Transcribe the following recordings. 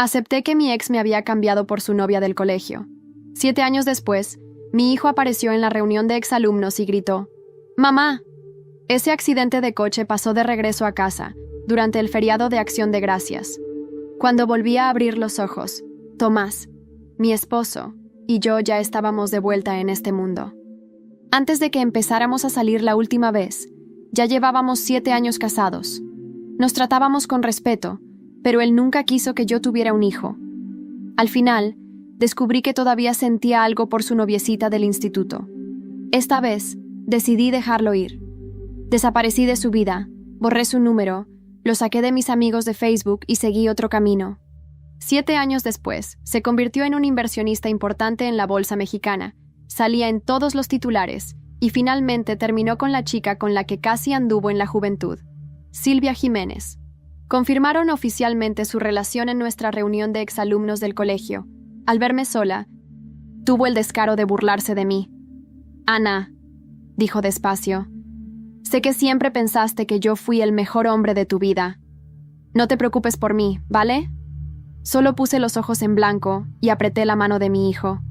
Acepté que mi ex me había cambiado por su novia del colegio. 7 años después, mi hijo apareció en la reunión de exalumnos y gritó: «¡Mamá!». Ese accidente de coche pasó de regreso a casa, durante el feriado de Acción de Gracias. Cuando volví a abrir los ojos, Tomás, mi esposo, y yo ya estábamos de vuelta en este mundo. Antes de que empezáramos a salir la última vez, ya llevábamos 7 años casados. Nos tratábamos con respeto, pero él nunca quiso que yo tuviera un hijo. Al final, descubrí que todavía sentía algo por su noviecita del instituto. Esta vez, decidí dejarlo ir. Desaparecí de su vida, borré su número, lo saqué de mis amigos de Facebook y seguí otro camino. 7 años después, se convirtió en un inversionista importante en la bolsa mexicana, salía en todos los titulares y finalmente terminó con la chica con la que casi anduvo en la juventud, Silvia Jiménez. Confirmaron oficialmente su relación en nuestra reunión de exalumnos del colegio. Al verme sola, tuvo el descaro de burlarse de mí. «Ana», dijo despacio, «sé que siempre pensaste que yo fui el mejor hombre de tu vida. No te preocupes por mí, ¿vale?». Solo puse los ojos en blanco y apreté la mano de mi hijo.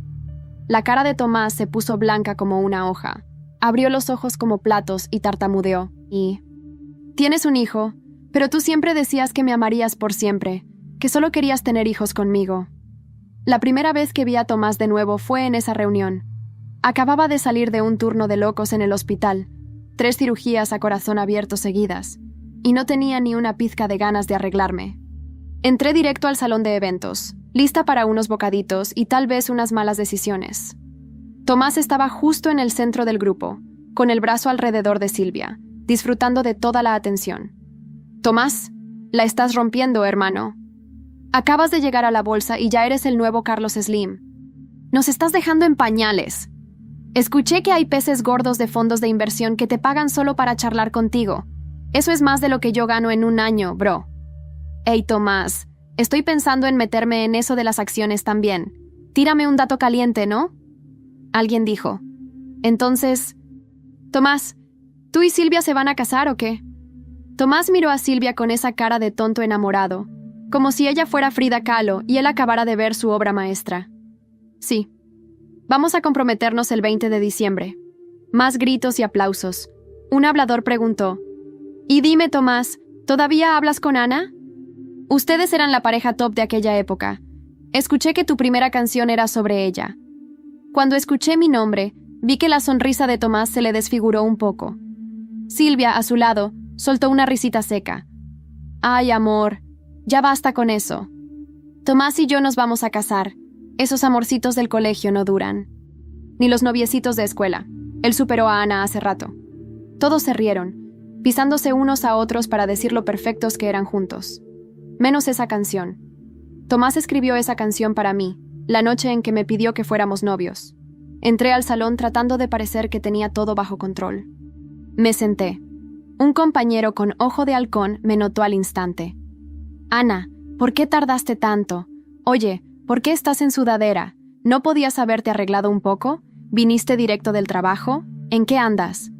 La cara de Tomás se puso blanca como una hoja. Abrió los ojos como platos y tartamudeó. «Tienes un hijo, pero tú siempre decías que me amarías por siempre, que solo querías tener hijos conmigo». La primera vez que vi a Tomás de nuevo fue en esa reunión. Acababa de salir de un turno de locos en el hospital, 3 cirugías a corazón abierto seguidas, y no tenía ni una pizca de ganas de arreglarme. Entré directo al salón de eventos, lista para unos bocaditos y tal vez unas malas decisiones. Tomás estaba justo en el centro del grupo, con el brazo alrededor de Silvia, disfrutando de toda la atención. «Tomás, la estás rompiendo, hermano. Acabas de llegar a la bolsa y ya eres el nuevo Carlos Slim. Nos estás dejando en pañales. Escuché que hay peces gordos de fondos de inversión que te pagan solo para charlar contigo. Eso es más de lo que yo gano en un año, bro». «Hey, Tomás, estoy pensando en meterme en eso de las acciones también. Tírame un dato caliente, ¿no?». Alguien dijo. «Entonces, Tomás, ¿tú y Silvia se van a casar o qué?». Tomás miró a Silvia con esa cara de tonto enamorado, como si ella fuera Frida Kahlo y él acabara de ver su obra maestra. «Sí. Vamos a comprometernos el 20 de diciembre». Más gritos y aplausos. Un hablador preguntó: «Y dime, Tomás, ¿todavía hablas con Ana?». «Ustedes eran la pareja top de aquella época. Escuché que tu primera canción era sobre ella». Cuando escuché mi nombre, vi que la sonrisa de Tomás se le desfiguró un poco. Silvia, a su lado, soltó una risita seca. «Ay, amor, ya basta con eso. Tomás y yo nos vamos a casar. Esos amorcitos del colegio no duran. Ni los noviecitos de escuela. Él superó a Ana hace rato». Todos se rieron, pisándose unos a otros para decir lo perfectos que eran juntos. Menos esa canción. Tomás escribió esa canción para mí, la noche en que me pidió que fuéramos novios. Entré al salón tratando de parecer que tenía todo bajo control. Me senté. Un compañero con ojo de halcón me notó al instante. «Ana, ¿por qué tardaste tanto? Oye, ¿por qué estás en sudadera? ¿No podías haberte arreglado un poco? ¿Viniste directo del trabajo? ¿En qué andas?».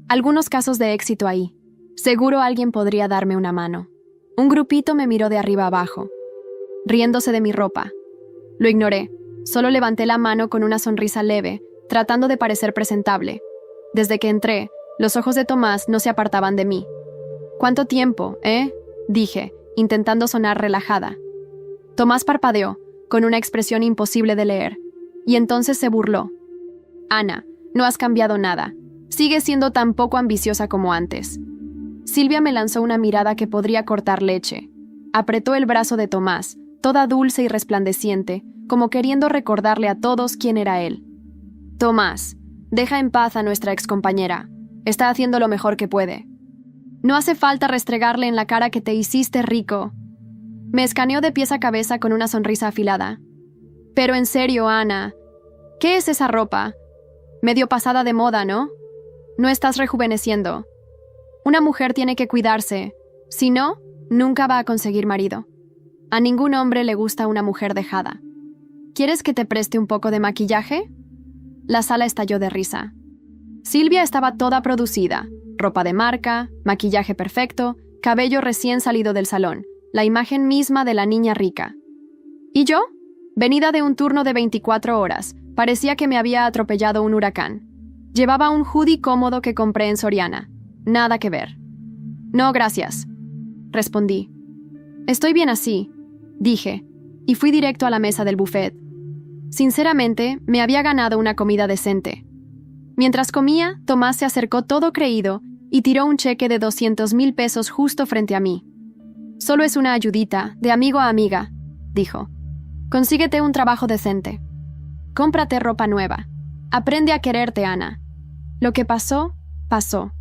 Algunos casos de éxito ahí. Seguro alguien podría darme una mano. Un grupito me miró de arriba abajo, riéndose de mi ropa. Lo ignoré. Solo levanté la mano con una sonrisa leve, tratando de parecer presentable. Desde que entré, los ojos de Tomás no se apartaban de mí. «¿Cuánto tiempo, dije, intentando sonar relajada. Tomás parpadeó, con una expresión imposible de leer, y entonces se burló. «Ana, no has cambiado nada. Sigues siendo tan poco ambiciosa como antes». Silvia me lanzó una mirada que podría cortar leche. Apretó el brazo de Tomás, toda dulce y resplandeciente, como queriendo recordarle a todos quién era él. «Tomás, deja en paz a nuestra excompañera. Está haciendo lo mejor que puede. No hace falta restregarle en la cara que te hiciste rico». Me escaneó de pies a cabeza con una sonrisa afilada. «Pero en serio, Ana, ¿qué es esa ropa? Medio pasada de moda, ¿no? No estás rejuveneciendo. Una mujer tiene que cuidarse. Si no, nunca va a conseguir marido. A ningún hombre le gusta una mujer dejada. ¿Quieres que te preste un poco de maquillaje?». La sala estalló de risa. Silvia estaba toda producida. Ropa de marca, maquillaje perfecto, cabello recién salido del salón, la imagen misma de la niña rica. ¿Y yo? Venida de un turno de 24 horas, parecía que me había atropellado un huracán. Llevaba un hoodie cómodo que compré en Soriana. Nada que ver. No, gracias, respondí. Estoy bien así, dije, y fui directo a la mesa del buffet. Sinceramente, me había ganado una comida decente. Mientras comía, Tomás se acercó todo creído y tiró un cheque de 200,000 pesos justo frente a mí. Solo es una ayudita, de amigo a amiga, dijo. Consíguete un trabajo decente. Cómprate ropa nueva. Aprende a quererte, Ana. Lo que pasó, pasó.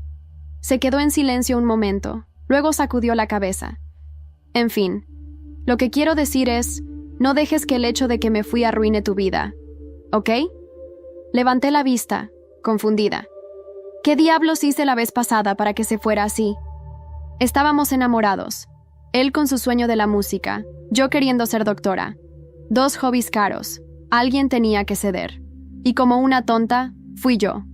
Se quedó en silencio un momento, luego sacudió la cabeza. En fin, lo que quiero decir es, no dejes que el hecho de que me fui arruine tu vida, ¿ok? Levanté la vista, confundida. ¿Qué diablos hice la vez pasada para que se fuera así? Estábamos enamorados. Él con su sueño de la música, yo queriendo ser doctora. 2 hobbies caros. Alguien tenía que ceder. Y como una tonta, fui yo.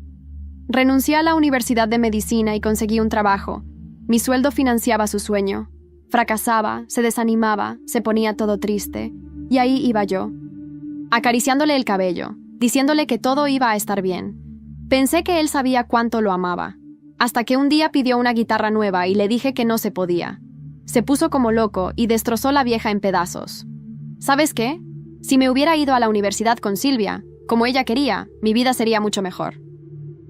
Renuncié a la Universidad de Medicina y conseguí un trabajo. Mi sueldo financiaba su sueño. Fracasaba, se desanimaba, se ponía todo triste. Y ahí iba yo, acariciándole el cabello, diciéndole que todo iba a estar bien. Pensé que él sabía cuánto lo amaba. Hasta que un día pidió una guitarra nueva y le dije que no se podía. Se puso como loco y destrozó la vieja en pedazos. ¿Sabes qué? Si me hubiera ido a la universidad con Silvia, como ella quería, mi vida sería mucho mejor.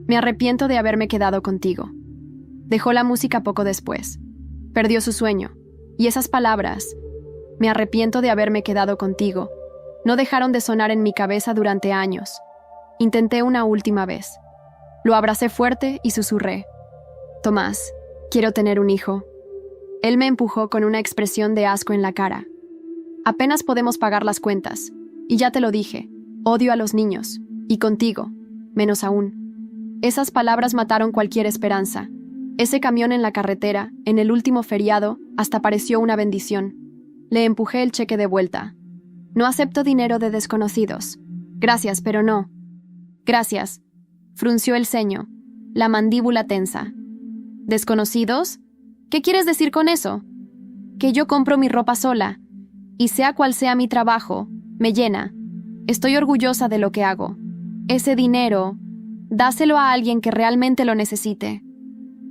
Me arrepiento de haberme quedado contigo. Dejó la música poco después. Perdió su sueño. Y esas palabras, me arrepiento de haberme quedado contigo, no dejaron de sonar en mi cabeza durante años. Intenté una última vez. Lo abracé fuerte y susurré. Tomás, quiero tener un hijo. Él me empujó con una expresión de asco en la cara. Apenas podemos pagar las cuentas. Y ya te lo dije, odio a los niños. Y contigo, menos aún. Esas palabras mataron cualquier esperanza. Ese camión en la carretera, en el último feriado, hasta pareció una bendición. Le empujé el cheque de vuelta. No acepto dinero de desconocidos. Gracias, pero no. Gracias. Frunció el ceño, la mandíbula tensa. ¿Desconocidos? ¿Qué quieres decir con eso? Que yo compro mi ropa sola. Y sea cual sea mi trabajo, me llena. Estoy orgullosa de lo que hago. Ese dinero, dáselo a alguien que realmente lo necesite.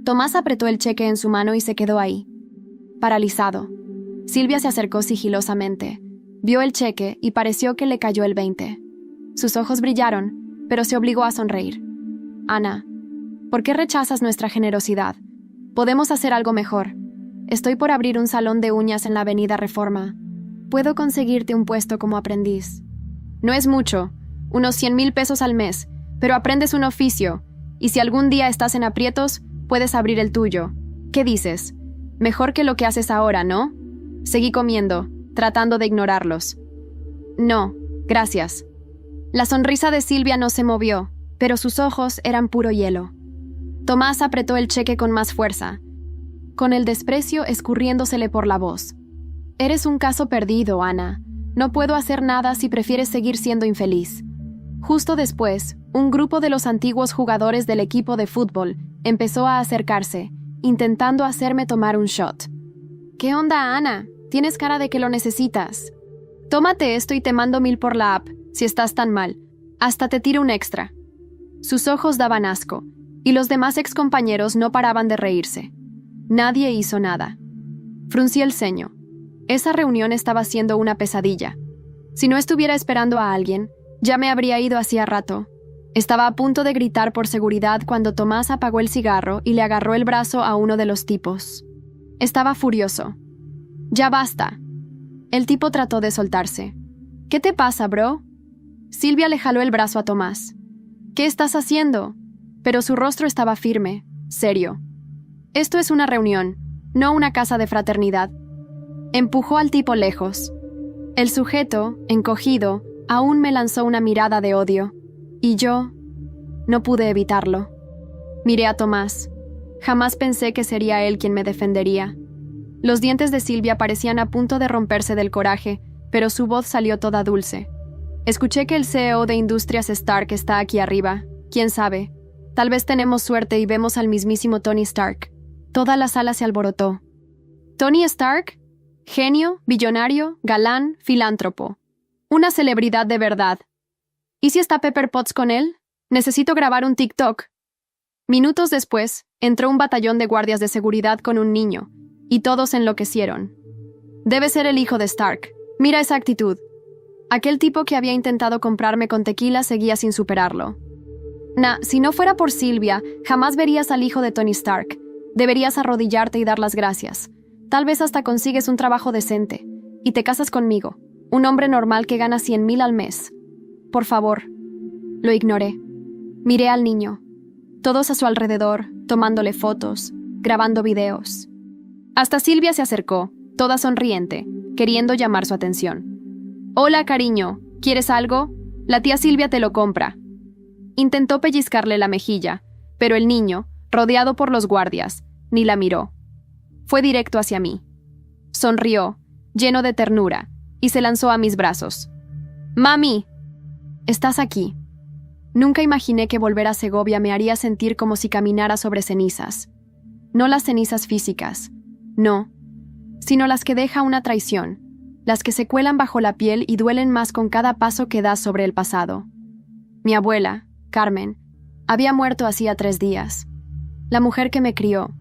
Tomás apretó el cheque en su mano y se quedó ahí, paralizado. Silvia se acercó sigilosamente, vio el cheque y pareció que le cayó el 20. Sus ojos brillaron, pero se obligó a sonreír. Ana, ¿por qué rechazas nuestra generosidad? Podemos hacer algo mejor. Estoy por abrir un salón de uñas en la Avenida Reforma. Puedo conseguirte un puesto como aprendiz. No es mucho, unos 100,000 pesos al mes, pero aprendes un oficio, y si algún día estás en aprietos, puedes abrir el tuyo. ¿Qué dices? Mejor que lo que haces ahora, ¿no? Seguí comiendo, tratando de ignorarlos. No, gracias. La sonrisa de Silvia no se movió, pero sus ojos eran puro hielo. Tomás apretó el cheque con más fuerza, con el desprecio escurriéndosele por la voz. Eres un caso perdido, Ana. No puedo hacer nada si prefieres seguir siendo infeliz. Justo después, un grupo de los antiguos jugadores del equipo de fútbol empezó a acercarse, intentando hacerme tomar un shot. ¿Qué onda, Ana? Tienes cara de que lo necesitas. Tómate esto y te mando 1,000 por la app, si estás tan mal. Hasta te tiro un extra. Sus ojos daban asco, y los demás excompañeros no paraban de reírse. Nadie hizo nada. Fruncí el ceño. Esa reunión estaba siendo una pesadilla. Si no estuviera esperando a alguien, ya me habría ido hacía rato. Estaba a punto de gritar por seguridad cuando Tomás apagó el cigarro y le agarró el brazo a uno de los tipos. Estaba furioso. «Ya basta». El tipo trató de soltarse. «¿Qué te pasa, bro?» Silvia le jaló el brazo a Tomás. «¿Qué estás haciendo?» Pero su rostro estaba firme, serio. «Esto es una reunión, no una casa de fraternidad». Empujó al tipo lejos. El sujeto, encogido, aún me lanzó una mirada de odio. Y yo no pude evitarlo. Miré a Tomás. Jamás pensé que sería él quien me defendería. Los dientes de Silvia parecían a punto de romperse del coraje, pero su voz salió toda dulce. Escuché que el CEO de Industrias Stark está aquí arriba. ¿Quién sabe? Tal vez tenemos suerte y vemos al mismísimo Tony Stark. Toda la sala se alborotó. ¿Tony Stark? Genio, billonario, galán, filántropo. Una celebridad de verdad. ¿Y si está Pepper Potts con él? Necesito grabar un TikTok. Minutos después, entró un batallón de guardias de seguridad con un niño, y todos enloquecieron. Debe ser el hijo de Stark. Mira esa actitud. Aquel tipo que había intentado comprarme con tequila seguía sin superarlo. Si no fuera por Sylvia, jamás verías al hijo de Tony Stark. Deberías arrodillarte y dar las gracias. Tal vez hasta consigues un trabajo decente. Y te casas conmigo, un hombre normal que gana 100,000 al mes. Por favor. Lo ignoré. Miré al niño. Todos a su alrededor, tomándole fotos, grabando videos. Hasta Sylvia se acercó, toda sonriente, queriendo llamar su atención. Hola, cariño, ¿quieres algo? La tía Sylvia te lo compra. Intentó pellizcarle la mejilla, pero el niño, rodeado por los guardias, ni la miró. Fue directo hacia mí. Sonrió, lleno de ternura, y se lanzó a mis brazos. ¡Mami! Estás aquí. Nunca imaginé que volver a Segovia me haría sentir como si caminara sobre cenizas. No las cenizas físicas, no, sino las que deja una traición, las que se cuelan bajo la piel y duelen más con cada paso que das sobre el pasado. Mi abuela, Carmen, había muerto hacía 3 días. La mujer que me crió,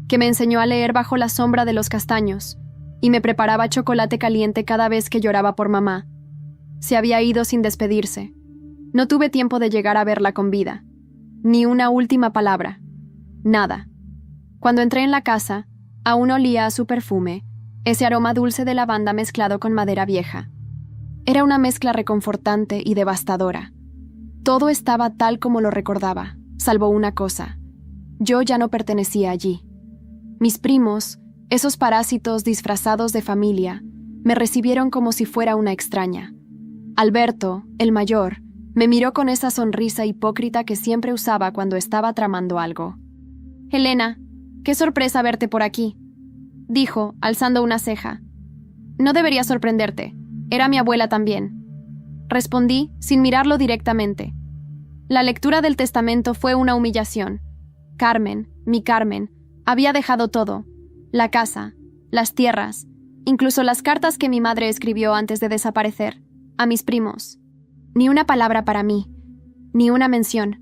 que me enseñó a leer bajo la sombra de los castaños y me preparaba chocolate caliente cada vez que lloraba por mamá. Se había ido sin despedirse. No tuve tiempo de llegar a verla con vida. Ni una última palabra. Nada. Cuando entré en la casa, aún olía a su perfume, ese aroma dulce de lavanda mezclado con madera vieja. Era una mezcla reconfortante y devastadora. Todo estaba tal como lo recordaba, salvo una cosa. Yo ya no pertenecía allí. Mis primos, esos parásitos disfrazados de familia, me recibieron como si fuera una extraña. Alberto, el mayor, me miró con esa sonrisa hipócrita que siempre usaba cuando estaba tramando algo. «Helena, qué sorpresa verte por aquí», dijo, alzando una ceja. «No debería sorprenderte. Era mi abuela también». Respondí, sin mirarlo directamente. La lectura del testamento fue una humillación. Carmen, mi Carmen, había dejado todo. La casa, las tierras, incluso las cartas que mi madre escribió antes de desaparecer, a mis primos. Ni una palabra para mí, ni una mención,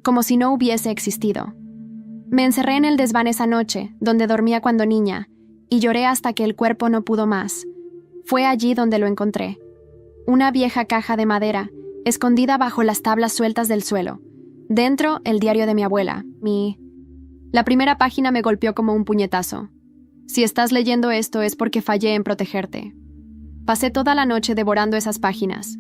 como si no hubiese existido. Me encerré en el desván esa noche, donde dormía cuando niña, y lloré hasta que el cuerpo no pudo más. Fue allí donde lo encontré. Una vieja caja de madera, escondida bajo las tablas sueltas del suelo. Dentro, el diario de mi abuela, La primera página me golpeó como un puñetazo. Si estás leyendo esto es porque fallé en protegerte. Pasé toda la noche devorando esas páginas.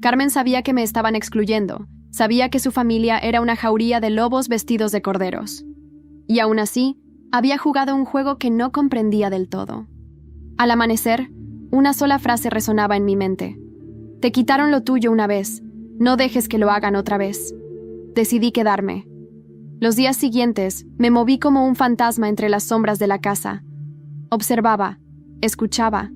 Carmen sabía que me estaban excluyendo, sabía que su familia era una jauría de lobos vestidos de corderos. Y aún así, había jugado un juego que no comprendía del todo. Al amanecer, una sola frase resonaba en mi mente. Te quitaron lo tuyo una vez, no dejes que lo hagan otra vez. Decidí quedarme. Los días siguientes, me moví como un fantasma entre las sombras de la casa. Observaba, escuchaba.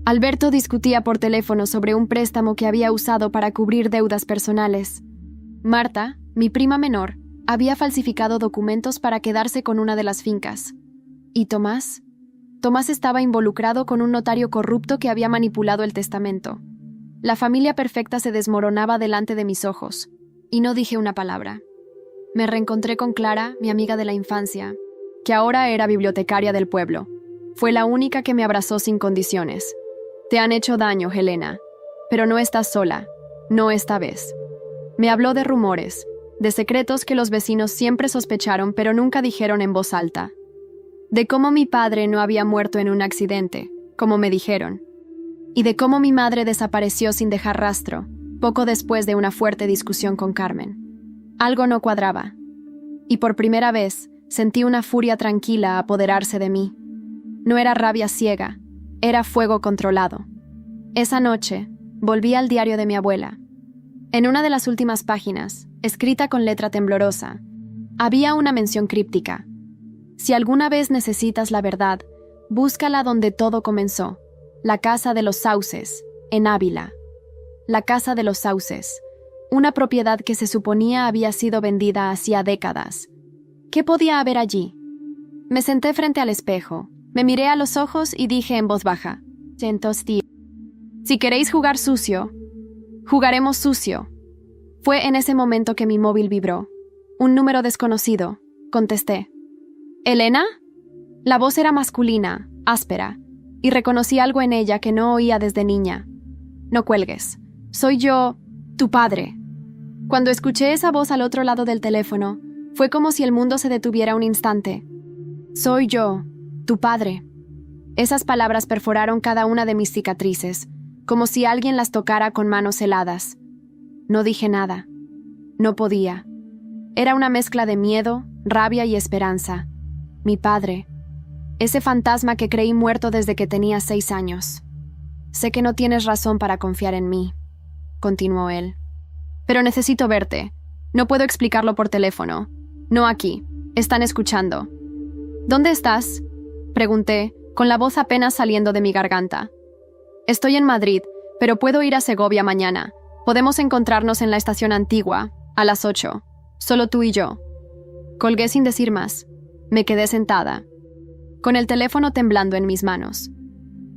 Alberto discutía por teléfono sobre un préstamo que había usado para cubrir deudas personales. Marta, mi prima menor, había falsificado documentos para quedarse con una de las fincas. ¿Y Tomás? Tomás estaba involucrado con un notario corrupto que había manipulado el testamento. La familia perfecta se desmoronaba delante de mis ojos, y no dije una palabra. Me reencontré con Clara, mi amiga de la infancia, que ahora era bibliotecaria del pueblo. Fue la única que me abrazó sin condiciones. Te han hecho daño, Helena, pero no estás sola, no esta vez. Me habló de rumores, de secretos que los vecinos siempre sospecharon pero nunca dijeron en voz alta. De cómo mi padre no había muerto en un accidente, como me dijeron. Y de cómo mi madre desapareció sin dejar rastro, poco después de una fuerte discusión con Carmen. Algo no cuadraba. Y por primera vez, sentí una furia tranquila apoderarse de mí. No era rabia ciega, era fuego controlado. Esa noche, volví al diario de mi abuela. En una de las últimas páginas, escrita con letra temblorosa, había una mención críptica. Si alguna vez necesitas la verdad, búscala donde todo comenzó, la casa de los Sauces, en Ávila. La casa de los Sauces, una propiedad que se suponía había sido vendida hacía décadas. ¿Qué podía haber allí? Me senté frente al espejo, me miré a los ojos y dije en voz baja, Si queréis jugar sucio, jugaremos sucio. Fue en ese momento que mi móvil vibró. Un número desconocido. Contesté. ¿Elena? La voz era masculina, áspera, y reconocí algo en ella que no oía desde niña. No cuelgues. Soy yo, tu padre. Cuando escuché esa voz al otro lado del teléfono, fue como si el mundo se detuviera un instante. Soy yo, tu padre. Esas palabras perforaron cada una de mis cicatrices, como si alguien las tocara con manos heladas. No dije nada. No podía. Era una mezcla de miedo, rabia y esperanza. Mi padre. Ese fantasma que creí muerto desde que tenía 6 años. Sé que no tienes razón para confiar en mí, continuó él. Pero necesito verte. No puedo explicarlo por teléfono. No aquí. Están escuchando. ¿Dónde estás?, pregunté, con la voz apenas saliendo de mi garganta. Estoy en Madrid, pero puedo ir a Segovia mañana. Podemos encontrarnos en la estación antigua, a las 8. Solo tú y yo. Colgué sin decir más. Me quedé sentada, con el teléfono temblando en mis manos.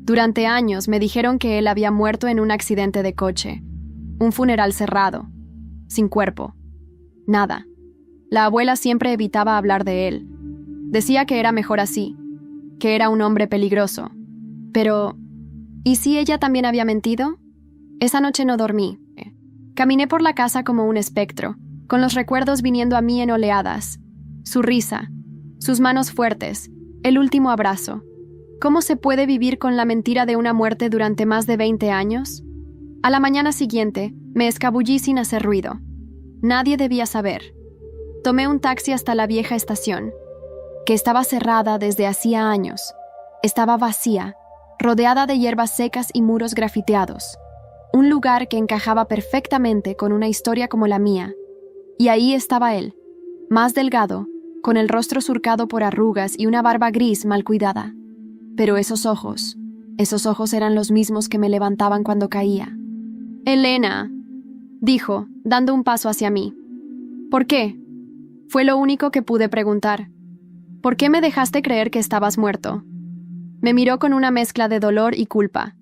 Durante años me dijeron que él había muerto en un accidente de coche. Un funeral cerrado. Sin cuerpo. Nada. La abuela siempre evitaba hablar de él. Decía que era mejor así, que era un hombre peligroso. Pero, ¿y si ella también había mentido? Esa noche no dormí. Caminé por la casa como un espectro, con los recuerdos viniendo a mí en oleadas. Su risa, sus manos fuertes, el último abrazo. ¿Cómo se puede vivir con la mentira de una muerte durante más de 20 años? A la mañana siguiente, me escabullí sin hacer ruido. Nadie debía saber. Tomé un taxi hasta la vieja estación, que estaba cerrada desde hacía años. Estaba vacía, rodeada de hierbas secas y muros grafiteados. Un lugar que encajaba perfectamente con una historia como la mía. Y ahí estaba él, más delgado, con el rostro surcado por arrugas y una barba gris mal cuidada. Pero esos ojos eran los mismos que me levantaban cuando caía. «Elena», dijo, dando un paso hacia mí. «¿Por qué?», fue lo único que pude preguntar. «¿Por qué me dejaste creer que estabas muerto?». Me miró con una mezcla de dolor y culpa.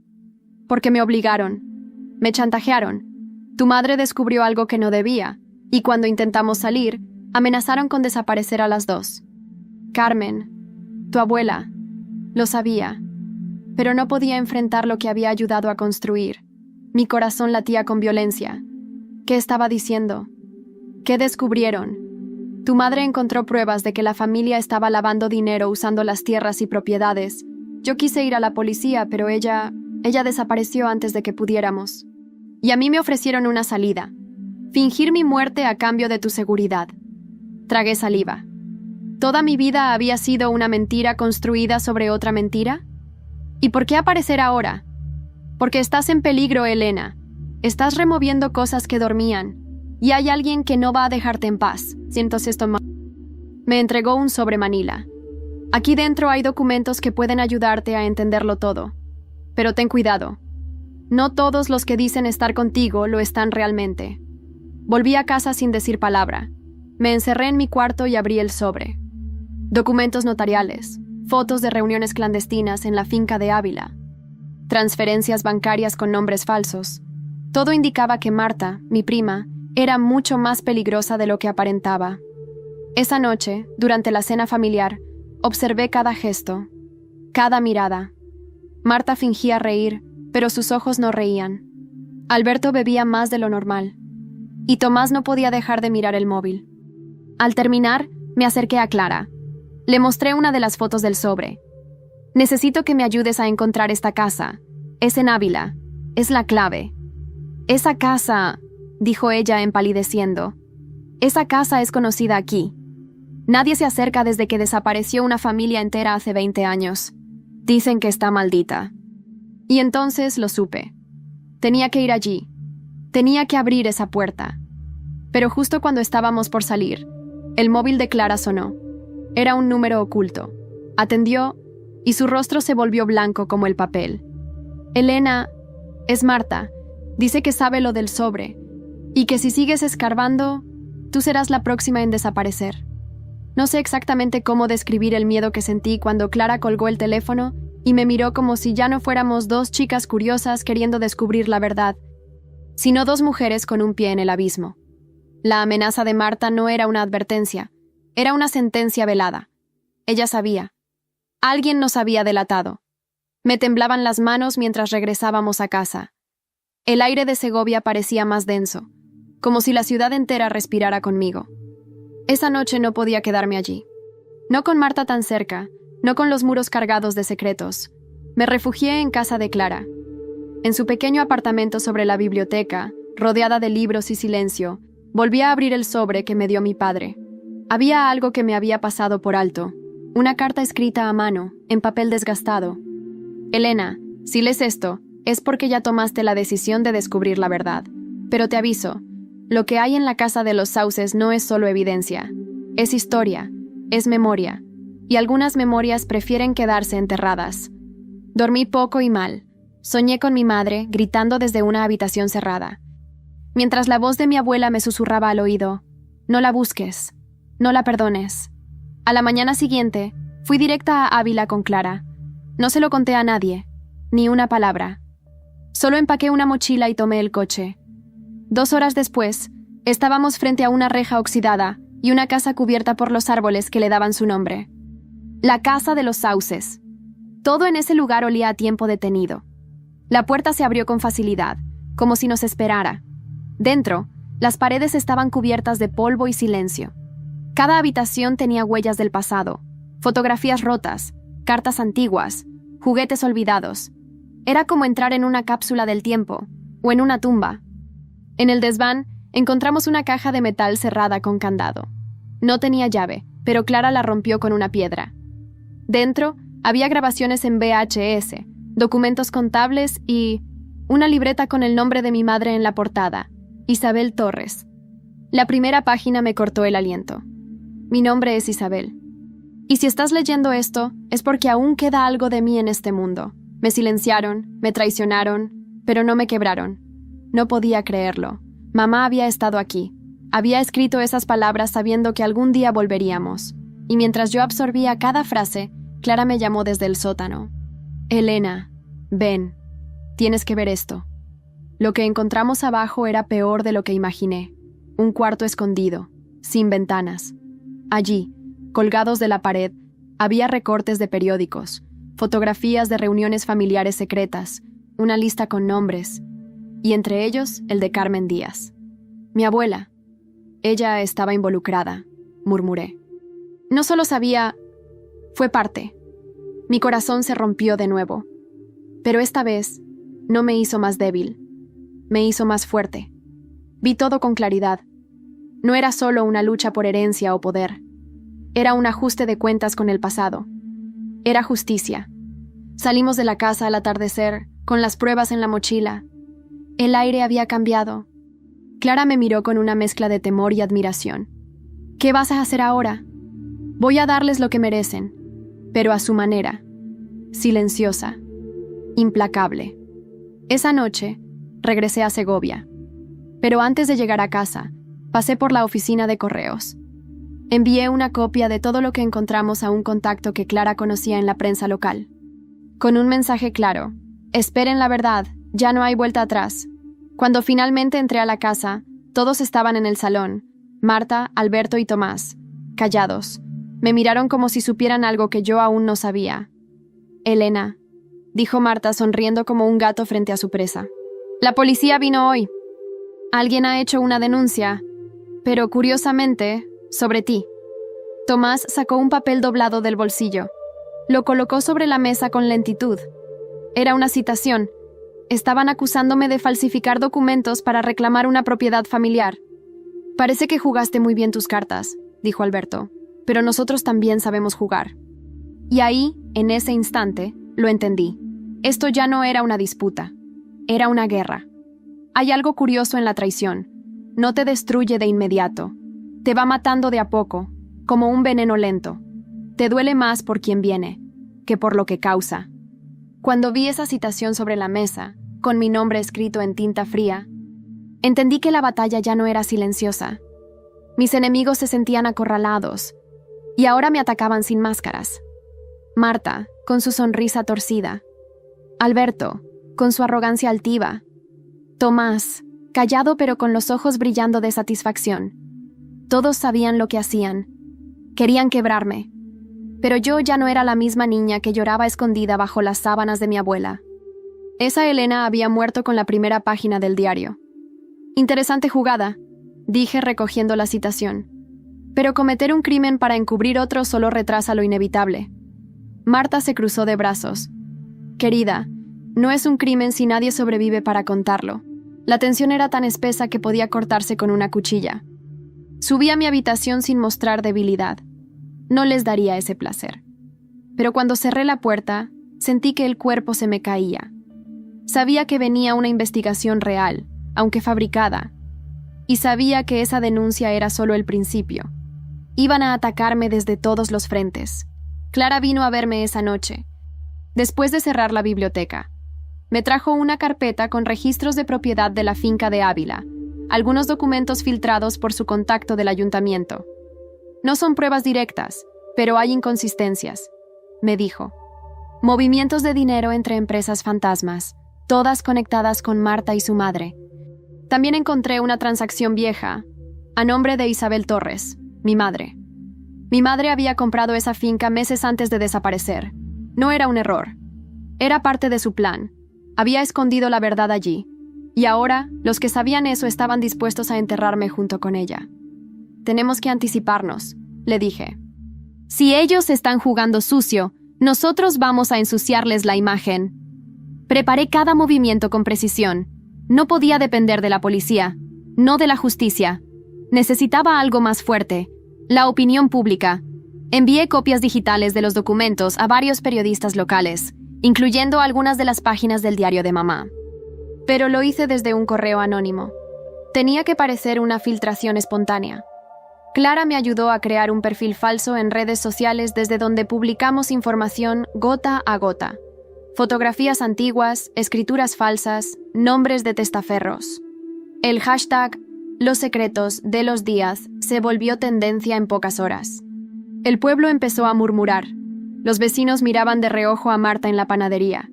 «Porque me obligaron. Me chantajearon. Tu madre descubrió algo que no debía, y cuando intentamos salir, amenazaron con desaparecer a las 2. Carmen, tu abuela, lo sabía, pero no podía enfrentar lo que había ayudado a construir. Mi corazón latía con violencia. ¿Qué estaba diciendo? ¿Qué descubrieron? Tu madre encontró pruebas de que la familia estaba lavando dinero usando las tierras y propiedades. Yo quise ir a la policía, pero ella desapareció antes de que pudiéramos. Y a mí me ofrecieron una salida. Fingir mi muerte a cambio de tu seguridad. Tragué saliva. ¿Toda mi vida había sido una mentira construida sobre otra mentira? ¿Y por qué aparecer ahora? Porque estás en peligro, Elena. Estás removiendo cosas que dormían. Y hay alguien que no va a dejarte en paz. Siento esto mal. Me entregó un sobre Manila. Aquí dentro hay documentos que pueden ayudarte a entenderlo todo. Pero ten cuidado. No todos los que dicen estar contigo lo están realmente. Volví a casa sin decir palabra. Me encerré en mi cuarto y abrí el sobre. Documentos notariales, fotos de reuniones clandestinas en la finca de Ávila, transferencias bancarias con nombres falsos. Todo indicaba que Marta, mi prima, era mucho más peligrosa de lo que aparentaba. Esa noche, durante la cena familiar, observé cada gesto, cada mirada. Marta fingía reír, pero sus ojos no reían. Alberto bebía más de lo normal. Y Tomás no podía dejar de mirar el móvil. Al terminar, me acerqué a Clara. Le mostré una de las fotos del sobre. «Necesito que me ayudes a encontrar esta casa. Es en Ávila. Es la clave». «Esa casa», dijo ella empalideciendo. «Esa casa es conocida aquí. Nadie se acerca desde que desapareció una familia entera hace 20 años. Dicen que está maldita». Y entonces lo supe. Tenía que ir allí. Tenía que abrir esa puerta. Pero justo cuando estábamos por salir, el móvil de Clara sonó. Era un número oculto. Atendió y su rostro se volvió blanco como el papel. «Elena, es Marta. Dice que sabe lo del sobre y que si sigues escarbando, tú serás la próxima en desaparecer». No sé exactamente cómo describir el miedo que sentí cuando Clara colgó el teléfono y me miró como si ya no fuéramos dos chicas curiosas queriendo descubrir la verdad, sino dos mujeres con un pie en el abismo. La amenaza de Marta no era una advertencia, era una sentencia velada. Ella sabía. Alguien nos había delatado. Me temblaban las manos mientras regresábamos a casa. El aire de Segovia parecía más denso, como si la ciudad entera respirara conmigo. Esa noche no podía quedarme allí. No con Marta tan cerca, no con los muros cargados de secretos. Me refugié en casa de Clara. En su pequeño apartamento sobre la biblioteca, rodeada de libros y silencio, volví a abrir el sobre que me dio mi padre. Había algo que me había pasado por alto. Una carta escrita a mano, en papel desgastado. Elena, si lees esto, es porque ya tomaste la decisión de descubrir la verdad. Pero te aviso, lo que hay en la casa de los Sauces no es solo evidencia. Es historia, es memoria. Y algunas memorias prefieren quedarse enterradas. Dormí poco y mal. Soñé con mi madre, gritando desde una habitación cerrada. Mientras la voz de mi abuela me susurraba al oído, no la busques, no la perdones. A la mañana siguiente, fui directa a Ávila con Clara. No se lo conté a nadie, ni una palabra. Solo empaqué una mochila y tomé el coche. 2 horas después, estábamos frente a una reja oxidada y una casa cubierta por los árboles que le daban su nombre. La casa de los Sauces. Todo en ese lugar olía a tiempo detenido. La puerta se abrió con facilidad, como si nos esperara. Dentro, las paredes estaban cubiertas de polvo y silencio. Cada habitación tenía huellas del pasado, fotografías rotas, cartas antiguas, juguetes olvidados. Era como entrar en una cápsula del tiempo, o en una tumba. En el desván, encontramos una caja de metal cerrada con candado. No tenía llave, pero Clara la rompió con una piedra. Dentro, había grabaciones en VHS, documentos contables y una libreta con el nombre de mi madre en la portada, Isabel Torres. La primera página me cortó el aliento. Mi nombre es Isabel. Y si estás leyendo esto, es porque aún queda algo de mí en este mundo. Me silenciaron, me traicionaron, pero no me quebraron. No podía creerlo. Mamá había estado aquí. Había escrito esas palabras sabiendo que algún día volveríamos. Y mientras yo absorbía cada frase, Clara me llamó desde el sótano. Elena, ven. Tienes que ver esto. Lo que encontramos abajo era peor de lo que imaginé. Un cuarto escondido, sin ventanas. Allí, colgados de la pared, había recortes de periódicos, fotografías de reuniones familiares secretas, una lista con nombres, y entre ellos el de Carmen Díaz. Mi abuela. Ella estaba involucrada, murmuré. No solo sabía, fue parte. Mi corazón se rompió de nuevo. Pero esta vez no me hizo más débil. Me hizo más fuerte. Vi todo con claridad. No era solo una lucha por herencia o poder. Era un ajuste de cuentas con el pasado. Era justicia. Salimos de la casa al atardecer, con las pruebas en la mochila. El aire había cambiado. Clara me miró con una mezcla de temor y admiración. ¿Qué vas a hacer ahora? Voy a darles lo que merecen, pero a su manera. Silenciosa. Implacable. Esa noche, regresé a Segovia. Pero antes de llegar a casa, pasé por la oficina de correos. Envié una copia de todo lo que encontramos a un contacto que Clara conocía en la prensa local. Con un mensaje claro: esperen la verdad, ya no hay vuelta atrás. Cuando finalmente entré a la casa, todos estaban en el salón, Marta, Alberto y Tomás, callados. Me miraron como si supieran algo que yo aún no sabía. Elena, dijo Marta sonriendo como un gato frente a su presa. La policía vino hoy. Alguien ha hecho una denuncia, pero curiosamente, sobre ti. Tomás sacó un papel doblado del bolsillo. Lo colocó sobre la mesa con lentitud. Era una citación. Estaban acusándome de falsificar documentos para reclamar una propiedad familiar. Parece que jugaste muy bien tus cartas, dijo Alberto, pero nosotros también sabemos jugar. Y ahí, en ese instante, lo entendí. Esto ya no era una disputa. Era una guerra. Hay algo curioso en la traición. No te destruye de inmediato. Te va matando de a poco, como un veneno lento. Te duele más por quien viene, que por lo que causa. Cuando vi esa citación sobre la mesa, con mi nombre escrito en tinta fría, entendí que la batalla ya no era silenciosa. Mis enemigos se sentían acorralados, y ahora me atacaban sin máscaras. Marta, con su sonrisa torcida. Alberto, con su arrogancia altiva. Tomás, callado pero con los ojos brillando de satisfacción. Todos sabían lo que hacían. Querían quebrarme. Pero yo ya no era la misma niña que lloraba escondida bajo las sábanas de mi abuela. Esa Elena había muerto con la primera página del diario. Interesante jugada, dije recogiendo la citación. Pero cometer un crimen para encubrir otro solo retrasa lo inevitable. Marta se cruzó de brazos. Querida, no es un crimen si nadie sobrevive para contarlo. La tensión era tan espesa que podía cortarse con una cuchilla. Subí a mi habitación sin mostrar debilidad. No les daría ese placer. Pero cuando cerré la puerta, sentí que el cuerpo se me caía. Sabía que venía una investigación real, aunque fabricada, y sabía que esa denuncia era solo el principio. Iban a atacarme desde todos los frentes. Clara vino a verme esa noche, después de cerrar la biblioteca. Me trajo una carpeta con registros de propiedad de la finca de Ávila, algunos documentos filtrados por su contacto del ayuntamiento. No son pruebas directas, pero hay inconsistencias, me dijo. Movimientos de dinero entre empresas fantasmas, todas conectadas con Marta y su madre. También encontré una transacción vieja, a nombre de Isabel Torres, mi madre. Mi madre había comprado esa finca meses antes de desaparecer. No era un error. Era parte de su plan. Había escondido la verdad allí. Y ahora, los que sabían eso estaban dispuestos a enterrarme junto con ella. Tenemos que anticiparnos, le dije. Si ellos están jugando sucio, nosotros vamos a ensuciarles la imagen. Preparé cada movimiento con precisión. No podía depender de la policía, no de la justicia. Necesitaba algo más fuerte, la opinión pública. Envié copias digitales de los documentos a varios periodistas locales, incluyendo algunas de las páginas del diario de mamá. Pero lo hice desde un correo anónimo. Tenía que parecer una filtración espontánea. Clara me ayudó a crear un perfil falso en redes sociales desde donde publicamos información gota a gota. Fotografías antiguas, escrituras falsas, nombres de testaferros. El hashtag Los secretos de los Díaz se volvió tendencia en pocas horas. El pueblo empezó a murmurar. Los vecinos miraban de reojo a Marta en la panadería.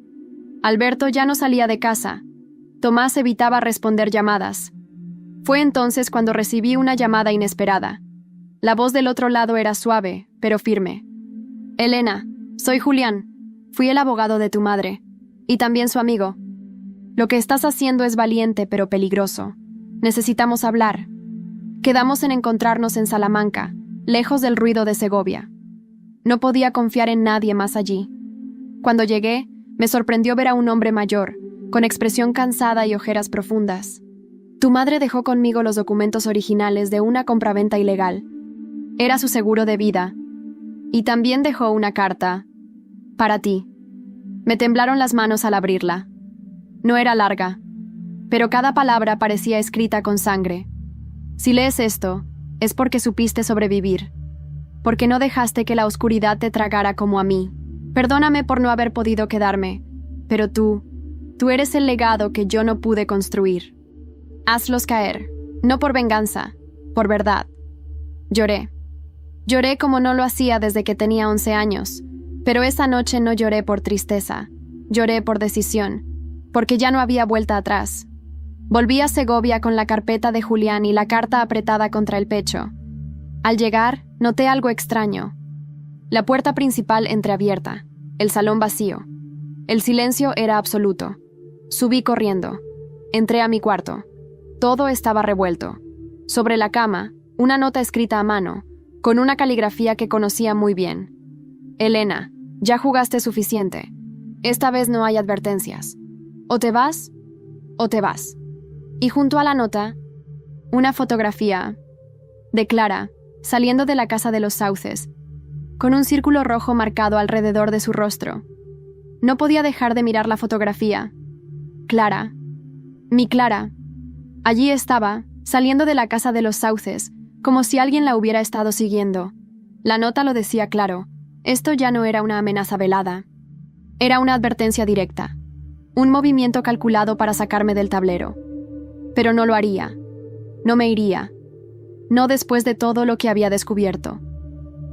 Alberto ya no salía de casa. Tomás evitaba responder llamadas. Fue entonces cuando recibí una llamada inesperada. La voz del otro lado era suave, pero firme. Elena, soy Julián. Fui el abogado de tu madre. Y también su amigo. Lo que estás haciendo es valiente, pero peligroso. Necesitamos hablar. Quedamos en encontrarnos en Salamanca, lejos del ruido de Segovia. No podía confiar en nadie más allí. Cuando llegué, me sorprendió ver a un hombre mayor, con expresión cansada y ojeras profundas. Tu madre dejó conmigo los documentos originales de una compraventa ilegal. Era su seguro de vida. Y también dejó una carta. Para ti. Me temblaron las manos al abrirla. No era larga, pero cada palabra parecía escrita con sangre. Si lees esto, es porque supiste sobrevivir. Porque no dejaste que la oscuridad te tragara como a mí. Perdóname por no haber podido quedarme, pero tú eres el legado que yo no pude construir. Hazlos caer, no por venganza, por verdad. Lloré. Lloré como no lo hacía desde que tenía 11 años, pero esa noche no lloré por tristeza, lloré por decisión, porque ya no había vuelta atrás. Volví a Segovia con la carpeta de Julián y la carta apretada contra el pecho. Al llegar, noté algo extraño. La puerta principal entreabierta, el salón vacío. El silencio era absoluto. Subí corriendo. Entré a mi cuarto. Todo estaba revuelto. Sobre la cama, una nota escrita a mano, con una caligrafía que conocía muy bien. Elena, ya jugaste suficiente. Esta vez no hay advertencias. O te vas, o te vas. Y junto a la nota, una fotografía de Clara, saliendo de la casa de los Sauces, con un círculo rojo marcado alrededor de su rostro. No podía dejar de mirar la fotografía. Clara, mi Clara, allí estaba, saliendo de la casa de los Sauces, como si alguien la hubiera estado siguiendo. La nota lo decía claro. Esto ya no era una amenaza velada. Era una advertencia directa. Un movimiento calculado para sacarme del tablero. Pero no lo haría. No me iría. No después de todo lo que había descubierto.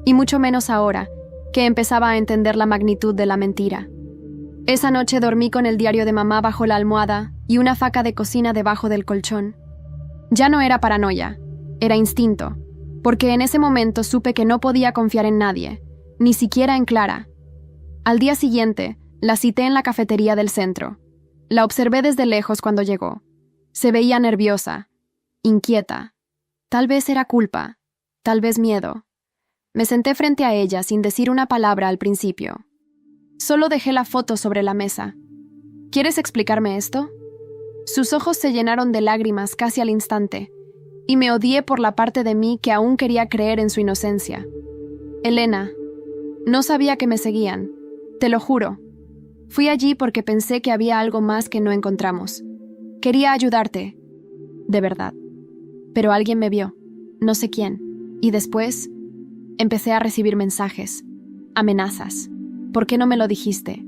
Y mucho menos ahora, que empezaba a entender la magnitud de la mentira. Esa noche dormí con el diario de mamá bajo la almohada y una faca de cocina debajo del colchón. Ya no era paranoia, era instinto, porque en ese momento supe que no podía confiar en nadie, ni siquiera en Clara. Al día siguiente, la cité en la cafetería del centro. La observé desde lejos cuando llegó. Se veía nerviosa, inquieta. Tal vez era culpa, tal vez miedo. Me senté frente a ella sin decir una palabra al principio. Solo dejé la foto sobre la mesa. ¿Quieres explicarme esto? Sus ojos se llenaron de lágrimas casi al instante, y me odié por la parte de mí que aún quería creer en su inocencia. Elena, no sabía que me seguían, te lo juro. Fui allí porque pensé que había algo más que no encontramos. Quería ayudarte, de verdad. Pero alguien me vio, no sé quién, y después empecé a recibir mensajes, amenazas. ¿Por qué no me lo dijiste?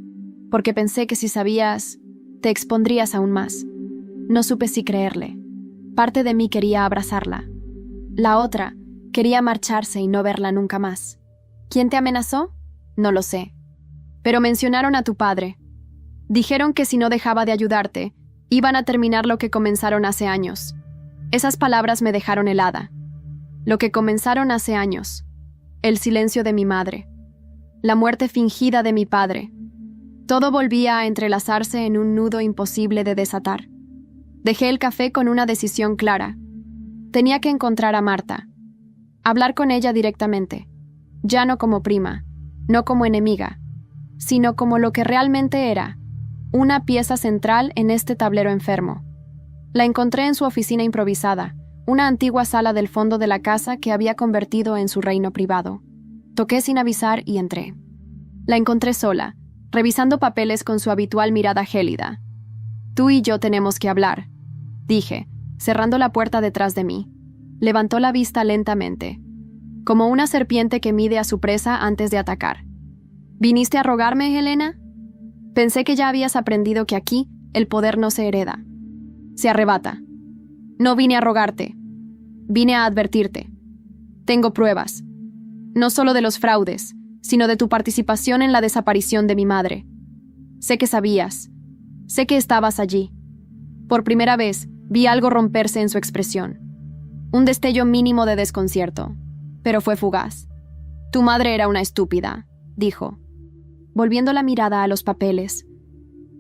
Porque pensé que si sabías, te expondrías aún más. No supe si creerle. Parte de mí quería abrazarla. La otra quería marcharse y no verla nunca más. ¿Quién te amenazó? No lo sé. Pero mencionaron a tu padre. Dijeron que si no dejaba de ayudarte, iban a terminar lo que comenzaron hace años. Esas palabras me dejaron helada. Lo que comenzaron hace años. El silencio de mi madre. La muerte fingida de mi padre. Todo volvía a entrelazarse en un nudo imposible de desatar. Dejé el café con una decisión clara. Tenía que encontrar a Marta. Hablar con ella directamente. Ya no como prima, no como enemiga, sino como lo que realmente era, una pieza central en este tablero enfermo. La encontré en su oficina improvisada, una antigua sala del fondo de la casa que había convertido en su reino privado. Toqué sin avisar y entré. La encontré sola, revisando papeles con su habitual mirada gélida. Tú y yo tenemos que hablar, dije, cerrando la puerta detrás de mí. Levantó la vista lentamente, como una serpiente que mide a su presa antes de atacar. ¿Viniste a rogarme, Helena? Pensé que ya habías aprendido que aquí el poder no se hereda. Se arrebata. No vine a rogarte. Vine a advertirte. Tengo pruebas. No solo de los fraudes, sino de tu participación en la desaparición de mi madre. Sé que sabías. Sé que estabas allí. Por primera vez, vi algo romperse en su expresión. Un destello mínimo de desconcierto, pero fue fugaz. Tu madre era una estúpida, dijo, volviendo la mirada a los papeles.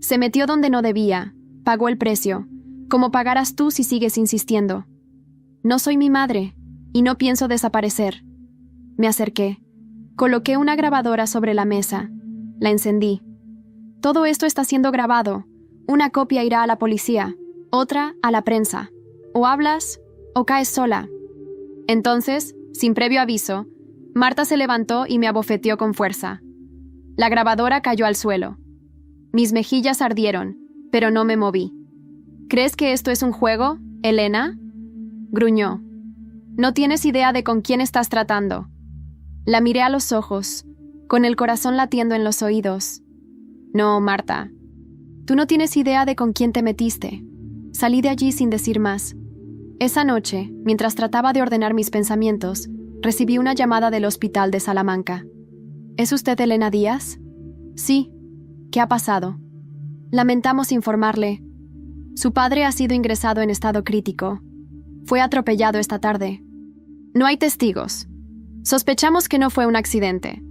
Se metió donde no debía, pagó el precio, como pagarás tú si sigues insistiendo. No soy mi madre, y no pienso desaparecer. Me acerqué, coloqué una grabadora sobre la mesa, la encendí. Todo esto está siendo grabado. Una copia irá a la policía, otra a la prensa. O hablas o caes sola. Entonces, sin previo aviso, Marta se levantó y me abofeteó con fuerza. La grabadora cayó al suelo. Mis mejillas ardieron, pero no me moví. ¿Crees que esto es un juego, Elena? Gruñó. No tienes idea de con quién estás tratando. La miré a los ojos, con el corazón latiendo en los oídos. No, Marta. Tú no tienes idea de con quién te metiste. Salí de allí sin decir más. Esa noche, mientras trataba de ordenar mis pensamientos, recibí una llamada del hospital de Salamanca. ¿Es usted Elena Díaz? Sí. ¿Qué ha pasado? Lamentamos informarle. Su padre ha sido ingresado en estado crítico. Fue atropellado esta tarde. No hay testigos. Sospechamos que no fue un accidente.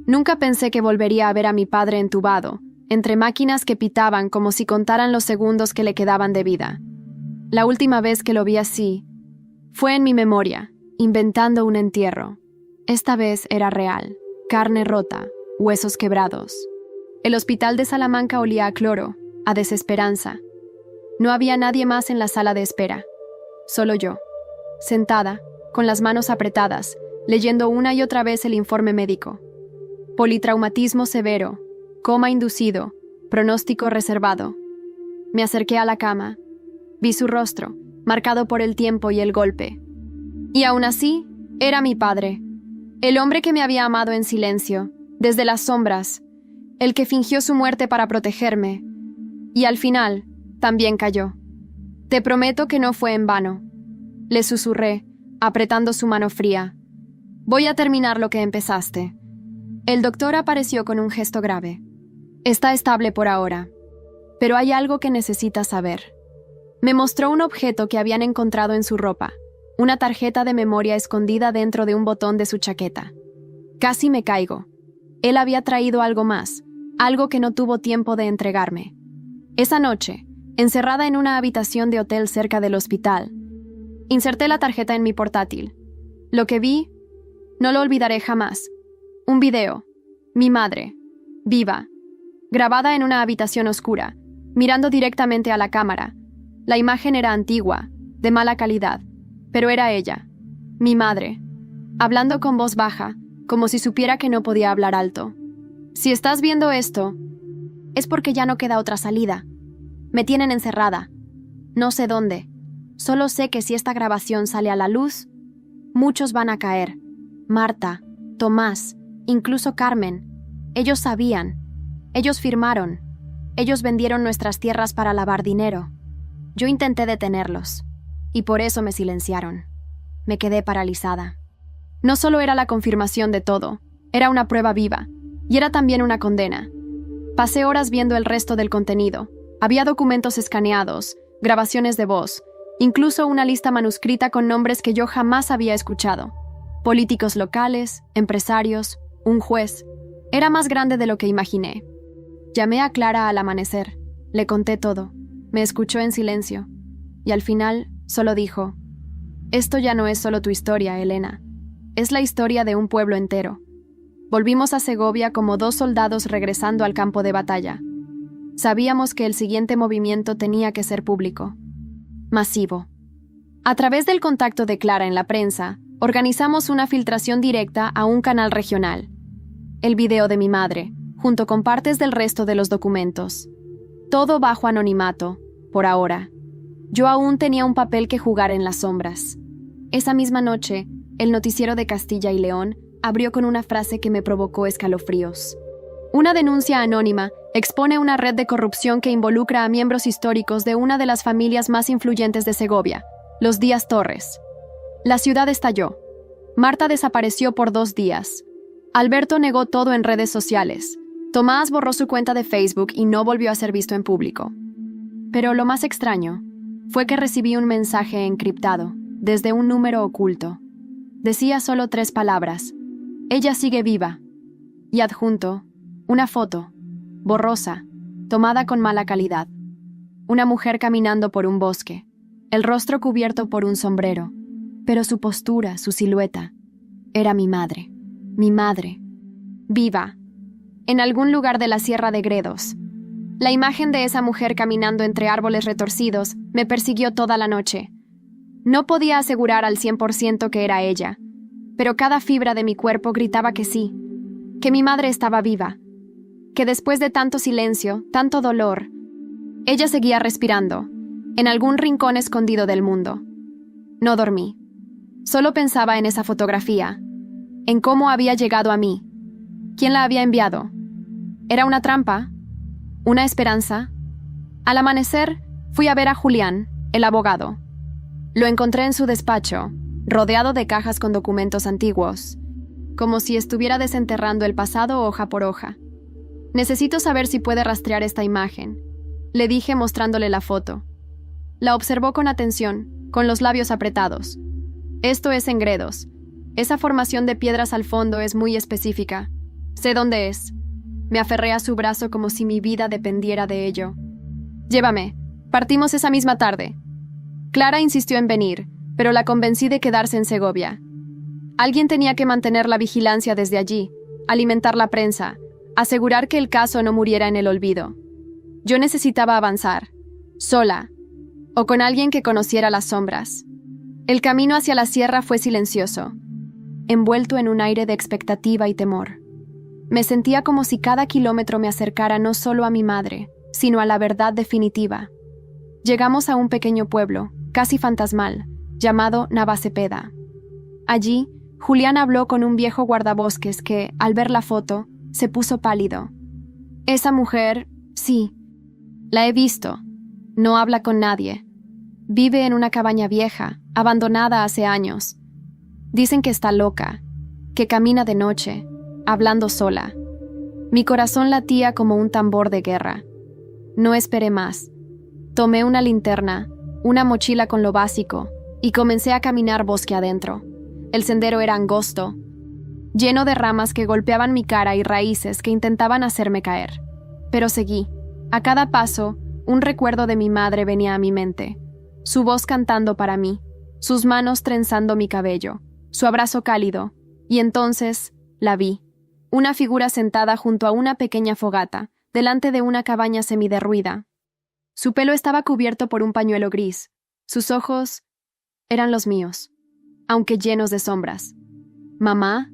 Nunca pensé que volvería a ver a mi padre entubado, entre máquinas que pitaban como si contaran los segundos que le quedaban de vida. La última vez que lo vi así fue en mi memoria, inventando un entierro. Esta vez era real, carne rota, huesos quebrados. El hospital de Salamanca olía a cloro, a desesperanza. No había nadie más en la sala de espera. Solo yo, sentada, con las manos apretadas, leyendo una y otra vez el informe médico. Politraumatismo severo, coma inducido, pronóstico reservado. Me acerqué a la cama. Vi su rostro, marcado por el tiempo y el golpe. Y aún así, era mi padre. El hombre que me había amado en silencio, desde las sombras. El que fingió su muerte para protegerme. Y al final, también cayó. Te prometo que no fue en vano. Le susurré, apretando su mano fría. Voy a terminar lo que empezaste. El doctor apareció con un gesto grave. Está estable por ahora, pero hay algo que necesitas saber. Me mostró un objeto que habían encontrado en su ropa, una tarjeta de memoria escondida dentro de un botón de su chaqueta. Casi me caigo. Él había traído algo más, algo que no tuvo tiempo de entregarme. Esa noche, encerrada en una habitación de hotel cerca del hospital, inserté la tarjeta en mi portátil. Lo que vi, no lo olvidaré jamás. Un video. Mi madre, viva, grabada en una habitación oscura, mirando directamente a la cámara. La imagen era antigua, de mala calidad, pero era ella, mi madre, hablando con voz baja, como si supiera que no podía hablar alto. Si estás viendo esto, es porque ya no queda otra salida. Me tienen encerrada. No sé dónde. Solo sé que si esta grabación sale a la luz, muchos van a caer. Marta, Tomás, incluso Carmen. Ellos sabían. Ellos firmaron. Ellos vendieron nuestras tierras para lavar dinero. Yo intenté detenerlos, y por eso me silenciaron. Me quedé paralizada. No solo era la confirmación de todo, era una prueba viva, y era también una condena. Pasé horas viendo el resto del contenido. Había documentos escaneados, grabaciones de voz, incluso una lista manuscrita con nombres que yo jamás había escuchado. Políticos locales, empresarios, un juez. Era más grande de lo que imaginé. Llamé a Clara al amanecer. Le conté todo. Me escuchó en silencio. Y al final, solo dijo: «Esto ya no es solo tu historia, Elena. Es la historia de un pueblo entero». Volvimos a Segovia como 2 soldados regresando al campo de batalla. Sabíamos que el siguiente movimiento tenía que ser público. Masivo. A través del contacto de Clara en la prensa, organizamos una filtración directa a un canal regional. El video de mi madre, junto con partes del resto de los documentos. Todo bajo anonimato, por ahora. Yo aún tenía un papel que jugar en las sombras. Esa misma noche, el noticiero de Castilla y León abrió con una frase que me provocó escalofríos. Una denuncia anónima expone una red de corrupción que involucra a miembros históricos de una de las familias más influyentes de Segovia, los Díaz Torres. La ciudad estalló. Marta desapareció por 2 días. Alberto negó todo en redes sociales. Tomás borró su cuenta de Facebook y no volvió a ser visto en público. Pero lo más extraño fue que recibí un mensaje encriptado, desde un número oculto. Decía solo 3 palabras: «Ella sigue viva», y adjunto una foto, borrosa, tomada con mala calidad. Una mujer caminando por un bosque, el rostro cubierto por un sombrero, pero su postura, su silueta, era mi madre, viva, en algún lugar de la Sierra de Gredos. La imagen de esa mujer caminando entre árboles retorcidos me persiguió toda la noche. No podía asegurar al 100% que era ella, pero cada fibra de mi cuerpo gritaba que sí, que mi madre estaba viva, que después de tanto silencio, tanto dolor, ella seguía respirando, en algún rincón escondido del mundo. No dormí. Solo pensaba en esa fotografía, en cómo había llegado a mí. ¿Quién la había enviado? ¿Era una trampa? ¿Una esperanza? Al amanecer, fui a ver a Julián, el abogado. Lo encontré en su despacho, rodeado de cajas con documentos antiguos, como si estuviera desenterrando el pasado hoja por hoja. «Necesito saber si puede rastrear esta imagen», le dije mostrándole la foto. La observó con atención, con los labios apretados. «Esto es en Gredos. Esa formación de piedras al fondo es muy específica. Sé dónde es». Me aferré a su brazo como si mi vida dependiera de ello. «Llévame. Partimos esa misma tarde». Clara insistió en venir, pero la convencí de quedarse en Segovia. Alguien tenía que mantener la vigilancia desde allí, alimentar la prensa, asegurar que el caso no muriera en el olvido. Yo necesitaba avanzar, sola, o con alguien que conociera las sombras. El camino hacia la sierra fue silencioso, envuelto en un aire de expectativa y temor. Me sentía como si cada kilómetro me acercara no solo a mi madre, sino a la verdad definitiva. Llegamos a un pequeño pueblo, casi fantasmal, llamado Navacepeda. Allí, Julián habló con un viejo guardabosques que, al ver la foto, se puso pálido. «Esa mujer, sí, la he visto. No habla con nadie. Vive en una cabaña vieja, abandonada hace años. Dicen que está loca, que camina de noche, hablando sola. Mi corazón latía como un tambor de guerra. No esperé más. Tomé una linterna, una mochila con lo básico, y comencé a caminar bosque adentro. El sendero era angosto, lleno de ramas que golpeaban mi cara y raíces que intentaban hacerme caer. Pero seguí. A cada paso, un recuerdo de mi madre venía a mi mente. Su voz cantando para mí, sus manos trenzando mi cabello, su abrazo cálido, y entonces la vi. Una figura sentada junto a una pequeña fogata, delante de una cabaña semiderruida. Su pelo estaba cubierto por un pañuelo gris. Sus ojos eran los míos, aunque llenos de sombras. «Mamá»,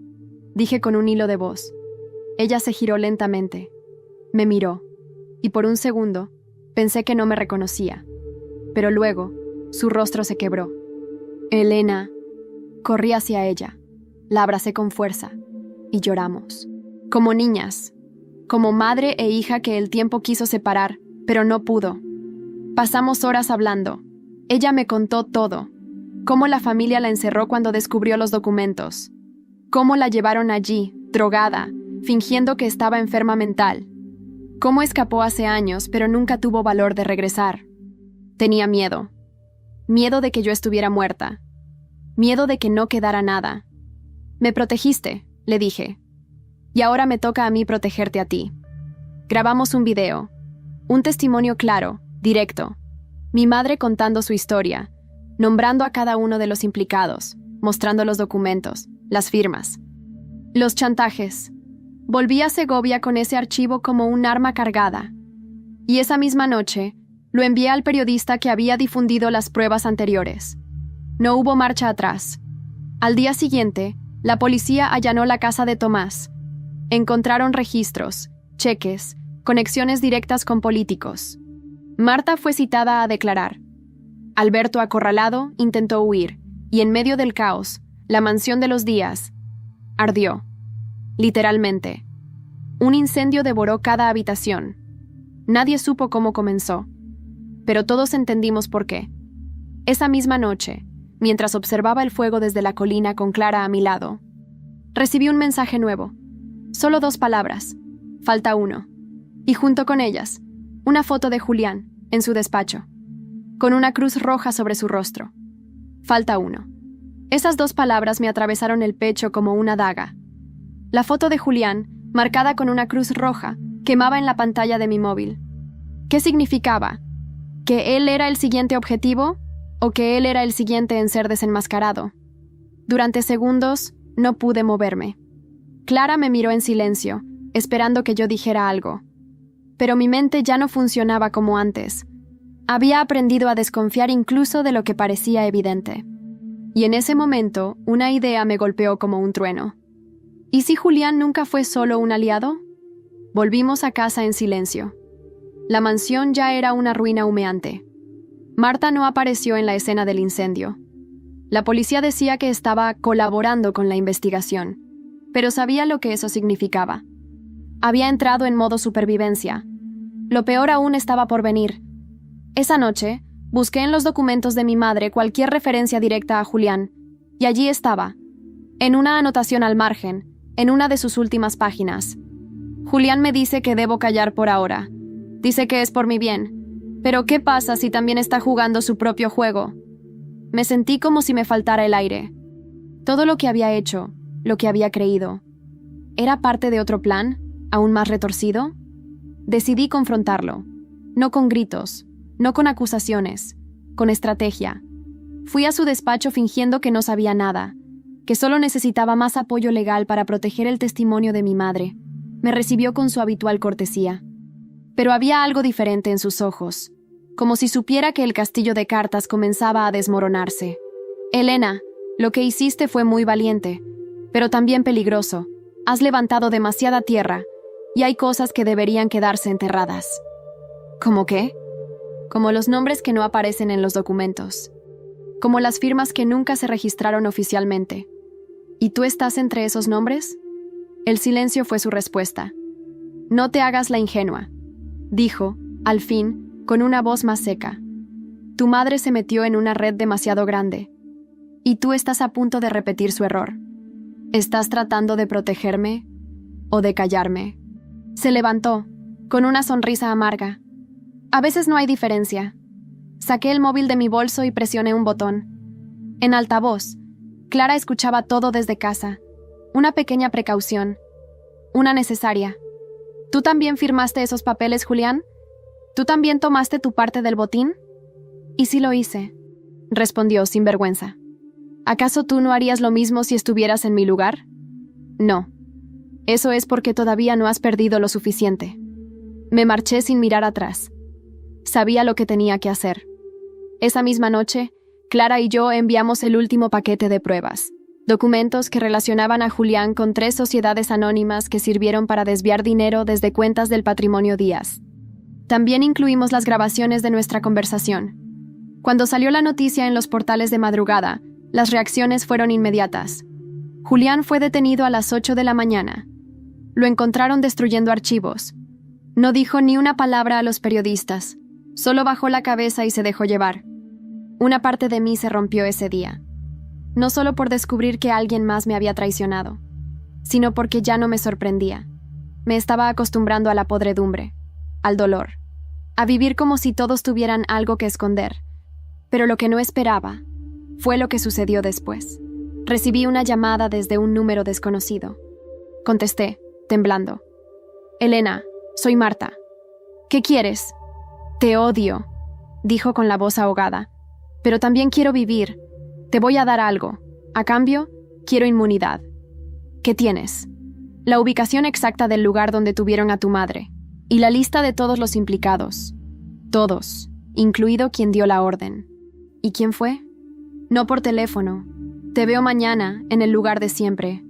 dije con un hilo de voz. Ella se giró lentamente. Me miró, y por un segundo pensé que no me reconocía. Pero luego, su rostro se quebró. «Elena». Corrí hacia ella, la abracé con fuerza, y lloramos. Como niñas, como madre e hija que el tiempo quiso separar, pero no pudo. Pasamos horas hablando. Ella me contó todo. Cómo la familia la encerró cuando descubrió los documentos. Cómo la llevaron allí, drogada, fingiendo que estaba enferma mental. Cómo escapó hace años, pero nunca tuvo valor de regresar. Tenía miedo. Miedo de que yo estuviera muerta. Miedo de que no quedara nada. «Me protegiste», le dije. «Y ahora me toca a mí protegerte a ti». Grabamos un video. Un testimonio claro, directo. Mi madre contando su historia, nombrando a cada uno de los implicados, mostrando los documentos, las firmas. Los chantajes. Volví a Segovia con ese archivo como un arma cargada. Y esa misma noche, lo envié al periodista que había difundido las pruebas anteriores. No hubo marcha atrás. Al día siguiente, la policía allanó la casa de Tomás. Encontraron registros, cheques, conexiones directas con políticos. Marta fue citada a declarar. Alberto, acorralado, intentó huir, y en medio del caos, la mansión de los Díaz ardió. Literalmente. Un incendio devoró cada habitación. Nadie supo cómo comenzó, pero todos entendimos por qué. Esa misma noche, mientras observaba el fuego desde la colina con Clara a mi lado, recibí un mensaje nuevo. Solo 2 palabras. Falta uno. Y junto con ellas, una foto de Julián, en su despacho, con una cruz roja sobre su rostro. Falta uno. Esas 2 palabras me atravesaron el pecho como una daga. La foto de Julián, marcada con una cruz roja, quemaba en la pantalla de mi móvil. ¿Qué significaba? ¿Que él era el siguiente objetivo o que él era el siguiente en ser desenmascarado? Durante segundos, no pude moverme. Clara me miró en silencio, esperando que yo dijera algo. Pero mi mente ya no funcionaba como antes. Había aprendido a desconfiar incluso de lo que parecía evidente. Y en ese momento, una idea me golpeó como un trueno. ¿Y si Julián nunca fue solo un aliado? Volvimos a casa en silencio. La mansión ya era una ruina humeante. Marta no apareció en la escena del incendio. La policía decía que estaba colaborando con la investigación, pero sabía lo que eso significaba. Había entrado en modo supervivencia. Lo peor aún estaba por venir. Esa noche, busqué en los documentos de mi madre cualquier referencia directa a Julián, y allí estaba, en una anotación al margen, en una de sus últimas páginas. Julián me dice que debo callar por ahora. Dice que es por mi bien. Pero ¿qué pasa si también está jugando su propio juego? Me sentí como si me faltara el aire. Todo lo que había hecho, lo que había creído, ¿era parte de otro plan, aún más retorcido? Decidí confrontarlo. No con gritos, no con acusaciones, con estrategia. Fui a su despacho fingiendo que no sabía nada, que solo necesitaba más apoyo legal para proteger el testimonio de mi madre. Me recibió con su habitual cortesía. Pero había algo diferente en sus ojos, como si supiera que el castillo de cartas comenzaba a desmoronarse. «Elena, lo que hiciste fue muy valiente, pero también peligroso. Has levantado demasiada tierra, y hay cosas que deberían quedarse enterradas». ¿Cómo qué? Como los nombres que no aparecen en los documentos. Como las firmas que nunca se registraron oficialmente. ¿Y tú estás entre esos nombres? El silencio fue su respuesta. «No te hagas la ingenua», dijo, al fin, con una voz más seca. «Tu madre se metió en una red demasiado grande. Y tú estás a punto de repetir su error. ¿Estás tratando de protegerme? o de callarme. Se levantó, con una sonrisa amarga. A veces no hay diferencia. Saqué el móvil de mi bolso y presioné un botón. En altavoz, Clara escuchaba todo desde casa. Una pequeña precaución. Una necesaria. ¿Tú también firmaste esos papeles, Julián? ¿Tú también tomaste tu parte del botín? Y sí lo hice, respondió sin vergüenza. ¿Acaso tú no harías lo mismo si estuvieras en mi lugar? No. Eso es porque todavía no has perdido lo suficiente. Me marché sin mirar atrás. Sabía lo que tenía que hacer. Esa misma noche, Clara y yo enviamos el último paquete de pruebas. Documentos que relacionaban a Julián con 3 sociedades anónimas que sirvieron para desviar dinero desde cuentas del patrimonio Díaz. También incluimos las grabaciones de nuestra conversación. Cuando salió la noticia en los portales de madrugada, las reacciones fueron inmediatas. Julián fue detenido a las 8 de la mañana. Lo encontraron destruyendo archivos. No dijo ni una palabra a los periodistas. Solo bajó la cabeza y se dejó llevar. Una parte de mí se rompió ese día. No solo por descubrir que alguien más me había traicionado, sino porque ya no me sorprendía. Me estaba acostumbrando a la podredumbre, al dolor, a vivir como si todos tuvieran algo que esconder. Pero lo que no esperaba fue lo que sucedió después. Recibí una llamada desde un número desconocido. Contesté, temblando. «Elena, soy Marta. ¿Qué quieres?» «Te odio», dijo con la voz ahogada. «Pero también quiero vivir. Te voy a dar algo. A cambio, quiero inmunidad». «¿Qué tienes?» «La ubicación exacta del lugar donde tuvieron a tu madre. Y la lista de todos los implicados. Todos, incluido quien dio la orden». «¿Y quién fue?» «No por teléfono. Te veo mañana, en el lugar de siempre,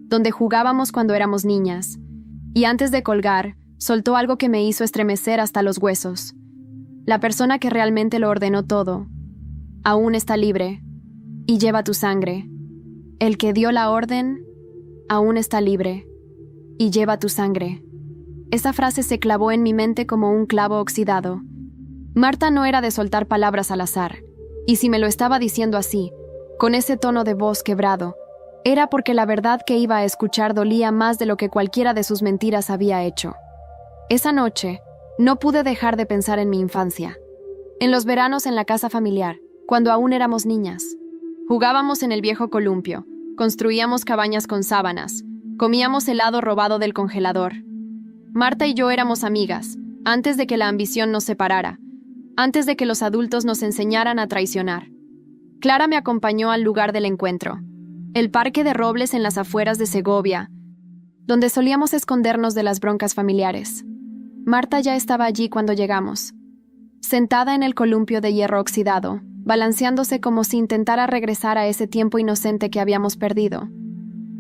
donde jugábamos cuando éramos niñas». Y antes de colgar, soltó algo que me hizo estremecer hasta los huesos. La persona que realmente lo ordenó todo aún está libre y lleva tu sangre. El que dio la orden aún está libre y lleva tu sangre. Esa frase se clavó en mi mente como un clavo oxidado. Marta no era de soltar palabras al azar, y si me lo estaba diciendo así, con ese tono de voz quebrado, era porque la verdad que iba a escuchar dolía más de lo que cualquiera de sus mentiras había hecho. Esa noche, no pude dejar de pensar en mi infancia. En los veranos en la casa familiar, cuando aún éramos niñas. Jugábamos en el viejo columpio, construíamos cabañas con sábanas, comíamos helado robado del congelador. Marta y yo éramos amigas, antes de que la ambición nos separara, antes de que los adultos nos enseñaran a traicionar. Clara me acompañó al lugar del encuentro. El parque de robles en las afueras de Segovia, donde solíamos escondernos de las broncas familiares. Marta ya estaba allí cuando llegamos, sentada en el columpio de hierro oxidado, balanceándose como si intentara regresar a ese tiempo inocente que habíamos perdido.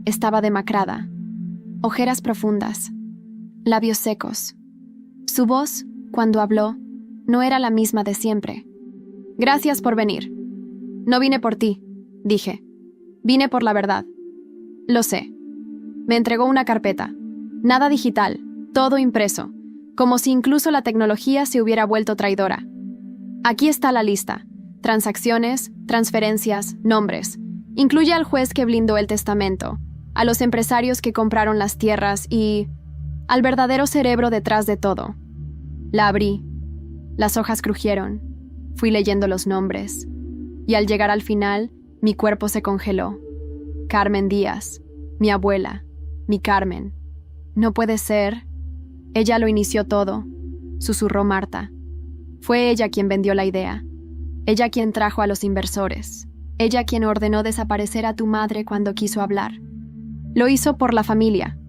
Estaba demacrada, ojeras profundas, labios secos. Su voz, cuando habló, no era la misma de siempre. «Gracias por venir. No vine por ti», dije. «Vine por la verdad». «Lo sé». Me entregó una carpeta. Nada digital, todo impreso, como si incluso la tecnología se hubiera vuelto traidora. «Aquí está la lista. Transacciones, transferencias, nombres. Incluye al juez que blindó el testamento, a los empresarios que compraron las tierras y al verdadero cerebro detrás de todo». La abrí. Las hojas crujieron. Fui leyendo los nombres. Y al llegar al final, mi cuerpo se congeló. Carmen Díaz, mi abuela, mi Carmen. «No puede ser». «Ella lo inició todo», susurró Marta. «Fue ella quien vendió la idea. Ella quien trajo a los inversores. Ella quien ordenó desaparecer a tu madre cuando quiso hablar. Lo hizo por la familia,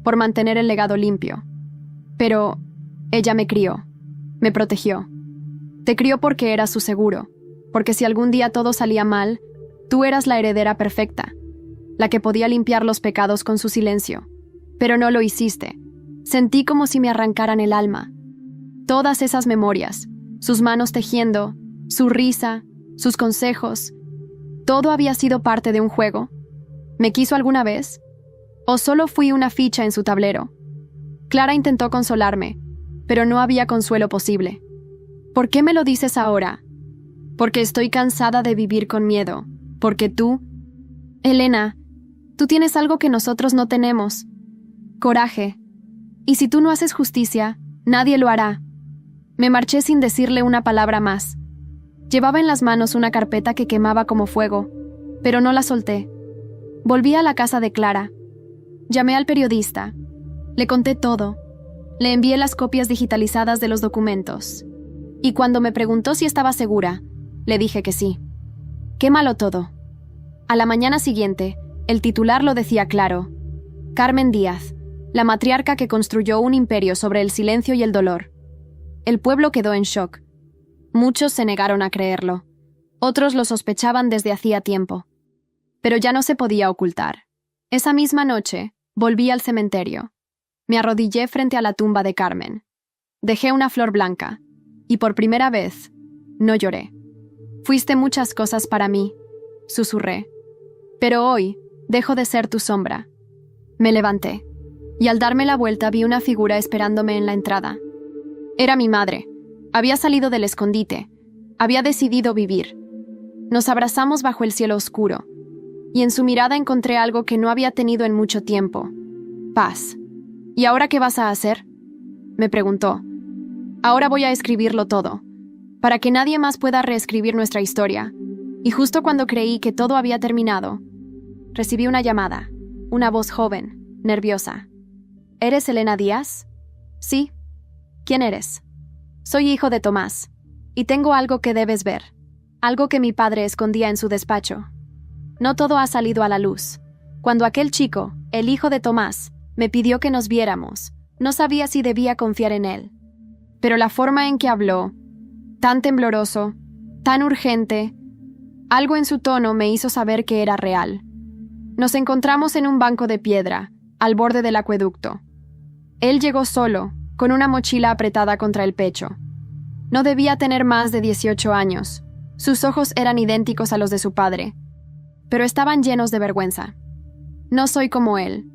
por mantener el legado limpio. Pero ella me crió, me protegió. Te crió porque era su seguro, porque si algún día todo salía mal, tú eras la heredera perfecta, la que podía limpiar los pecados con su silencio. Pero no lo hiciste. Sentí como si me arrancaran el alma. Todas esas memorias, sus manos tejiendo, su risa, sus consejos, ¿todo había sido parte de un juego? ¿Me quiso alguna vez? ¿O solo fui una ficha en su tablero? Clara intentó consolarme, pero no había consuelo posible. «¿Por qué me lo dices ahora?» «Porque estoy cansada de vivir con miedo. Porque tú...» «Elena, tú tienes algo que nosotros no tenemos. Coraje. Y si tú no haces justicia, nadie lo hará. Me marché sin decirle una palabra más. Llevaba en las manos una carpeta que quemaba como fuego, pero no la solté. Volví a la casa de Clara. Llamé al periodista. Le conté todo. Le envié las copias digitalizadas de los documentos. Y cuando me preguntó si estaba segura, le dije que sí. Quémalo todo. A la mañana siguiente, el titular lo decía claro. Carmen Díaz, la matriarca que construyó un imperio sobre el silencio y el dolor. El pueblo quedó en shock. Muchos se negaron a creerlo. Otros lo sospechaban desde hacía tiempo. Pero ya no se podía ocultar. Esa misma noche, volví al cementerio. Me arrodillé frente a la tumba de Carmen. Dejé una flor blanca. Y por primera vez, no lloré. Fuiste muchas cosas para mí, susurré. Pero hoy, dejo de ser tu sombra. Me levanté. Y al darme la vuelta vi una figura esperándome en la entrada. Era mi madre. Había salido del escondite. Había decidido vivir. Nos abrazamos bajo el cielo oscuro. Y en su mirada encontré algo que no había tenido en mucho tiempo. Paz. ¿Y ahora qué vas a hacer?, me preguntó. Ahora voy a escribirlo todo, para que nadie más pueda reescribir nuestra historia. Y justo cuando creí que todo había terminado, recibí una llamada, una voz joven, nerviosa. ¿Eres Elena Díaz? Sí. ¿Quién eres? Soy hijo de Tomás, y tengo algo que debes ver, algo que mi padre escondía en su despacho. No todo ha salido a la luz. Cuando aquel chico, el hijo de Tomás, me pidió que nos viéramos, no sabía si debía confiar en él. Pero la forma en que habló, tan tembloroso, tan urgente, algo en su tono me hizo saber que era real. Nos encontramos en un banco de piedra, al borde del acueducto. Él llegó solo, con una mochila apretada contra el pecho. No debía tener más de 18 años. Sus ojos eran idénticos a los de su padre, pero estaban llenos de vergüenza. No soy como él,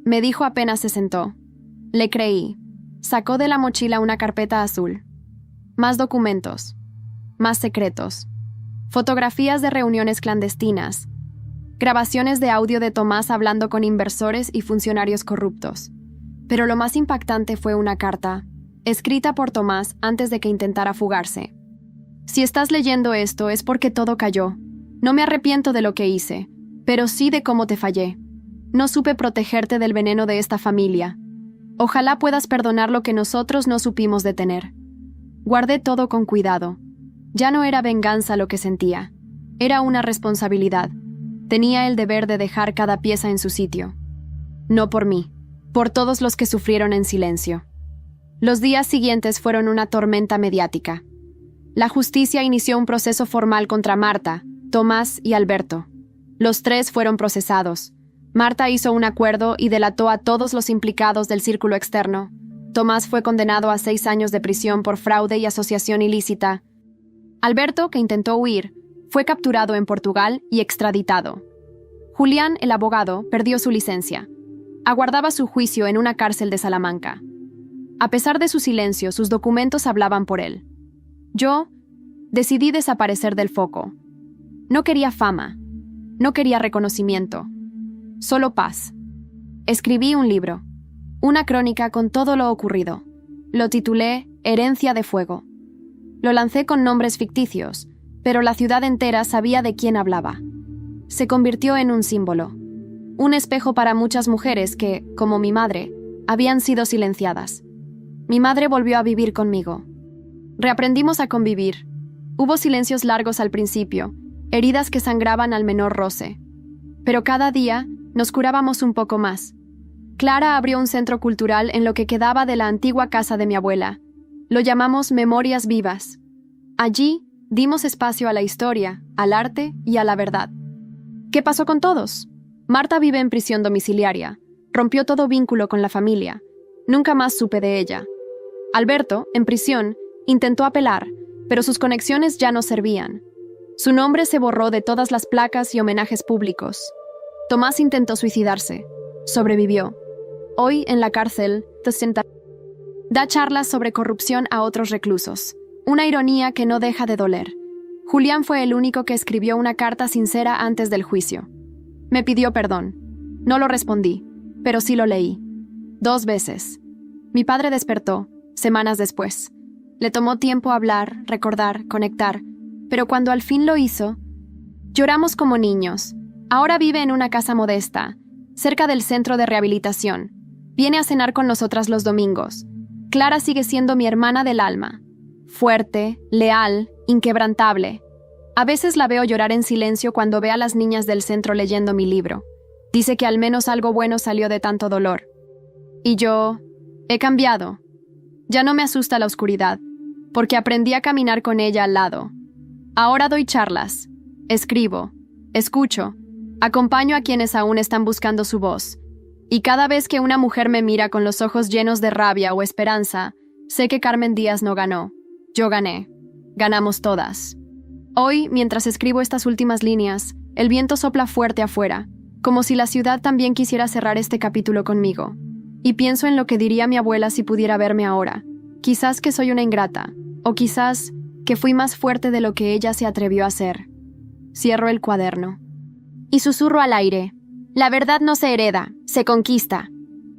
me dijo apenas se sentó. Le creí. Sacó de la mochila una carpeta azul. Más documentos. Más secretos. Fotografías de reuniones clandestinas. Grabaciones de audio de Tomás hablando con inversores y funcionarios corruptos. Pero lo más impactante fue una carta, escrita por Tomás antes de que intentara fugarse. Si estás leyendo esto es porque todo cayó. No me arrepiento de lo que hice, pero sí de cómo te fallé. No supe protegerte del veneno de esta familia. Ojalá puedas perdonar lo que nosotros no supimos detener. Guardé todo con cuidado. Ya no era venganza lo que sentía. Era una responsabilidad. Tenía el deber de dejar cada pieza en su sitio. No por mí, por todos los que sufrieron en silencio. Los días siguientes fueron una tormenta mediática. La justicia inició un proceso formal contra Marta, Tomás y Alberto. Los tres fueron procesados. Marta hizo un acuerdo y delató a todos los implicados del círculo externo. Tomás fue condenado a 6 años de prisión por fraude y asociación ilícita. Alberto, que intentó huir, fue capturado en Portugal y extraditado. Julián, el abogado, perdió su licencia. Aguardaba su juicio en una cárcel de Salamanca. A pesar de su silencio, sus documentos hablaban por él. Yo decidí desaparecer del foco. No quería fama, no quería reconocimiento. Solo paz. Escribí un libro, una crónica con todo lo ocurrido. Lo titulé Herencia de Fuego. Lo lancé con nombres ficticios, pero la ciudad entera sabía de quién hablaba. Se convirtió en un símbolo, un espejo para muchas mujeres que, como mi madre, habían sido silenciadas. Mi madre volvió a vivir conmigo. Reaprendimos a convivir. Hubo silencios largos al principio, heridas que sangraban al menor roce. Pero cada día nos curábamos un poco más. Clara abrió un centro cultural en lo que quedaba de la antigua casa de mi abuela. Lo llamamos Memorias Vivas. Allí dimos espacio a la historia, al arte y a la verdad. ¿Qué pasó con todos? Marta vive en prisión domiciliaria. Rompió todo vínculo con la familia. Nunca más supe de ella. Alberto, en prisión, intentó apelar, pero sus conexiones ya no servían. Su nombre se borró de todas las placas y homenajes públicos. Tomás intentó suicidarse. Sobrevivió. Hoy, en la cárcel, da charlas sobre corrupción a otros reclusos. Una ironía que no deja de doler. Julián fue el único que escribió una carta sincera antes del juicio. Me pidió perdón. No lo respondí, pero sí lo leí. 2 veces. Mi padre despertó, semanas después. Le tomó tiempo hablar, recordar, conectar, pero cuando al fin lo hizo, lloramos como niños. Ahora vive en una casa modesta, cerca del centro de rehabilitación. Viene a cenar con nosotras los domingos. Clara sigue siendo mi hermana del alma. Fuerte, leal, inquebrantable. A veces la veo llorar en silencio cuando ve a las niñas del centro leyendo mi libro. Dice que al menos algo bueno salió de tanto dolor. Y yo, he cambiado. Ya no me asusta la oscuridad, porque aprendí a caminar con ella al lado. Ahora doy charlas, escribo, escucho, acompaño a quienes aún están buscando su voz. Y cada vez que una mujer me mira con los ojos llenos de rabia o esperanza, sé que Carmen Díaz no ganó. Yo gané. Ganamos todas. Hoy, mientras escribo estas últimas líneas, el viento sopla fuerte afuera, como si la ciudad también quisiera cerrar este capítulo conmigo. Y pienso en lo que diría mi abuela si pudiera verme ahora. Quizás que soy una ingrata, o quizás que fui más fuerte de lo que ella se atrevió a hacer. Cierro el cuaderno. Y susurro al aire. La verdad no se hereda, se conquista.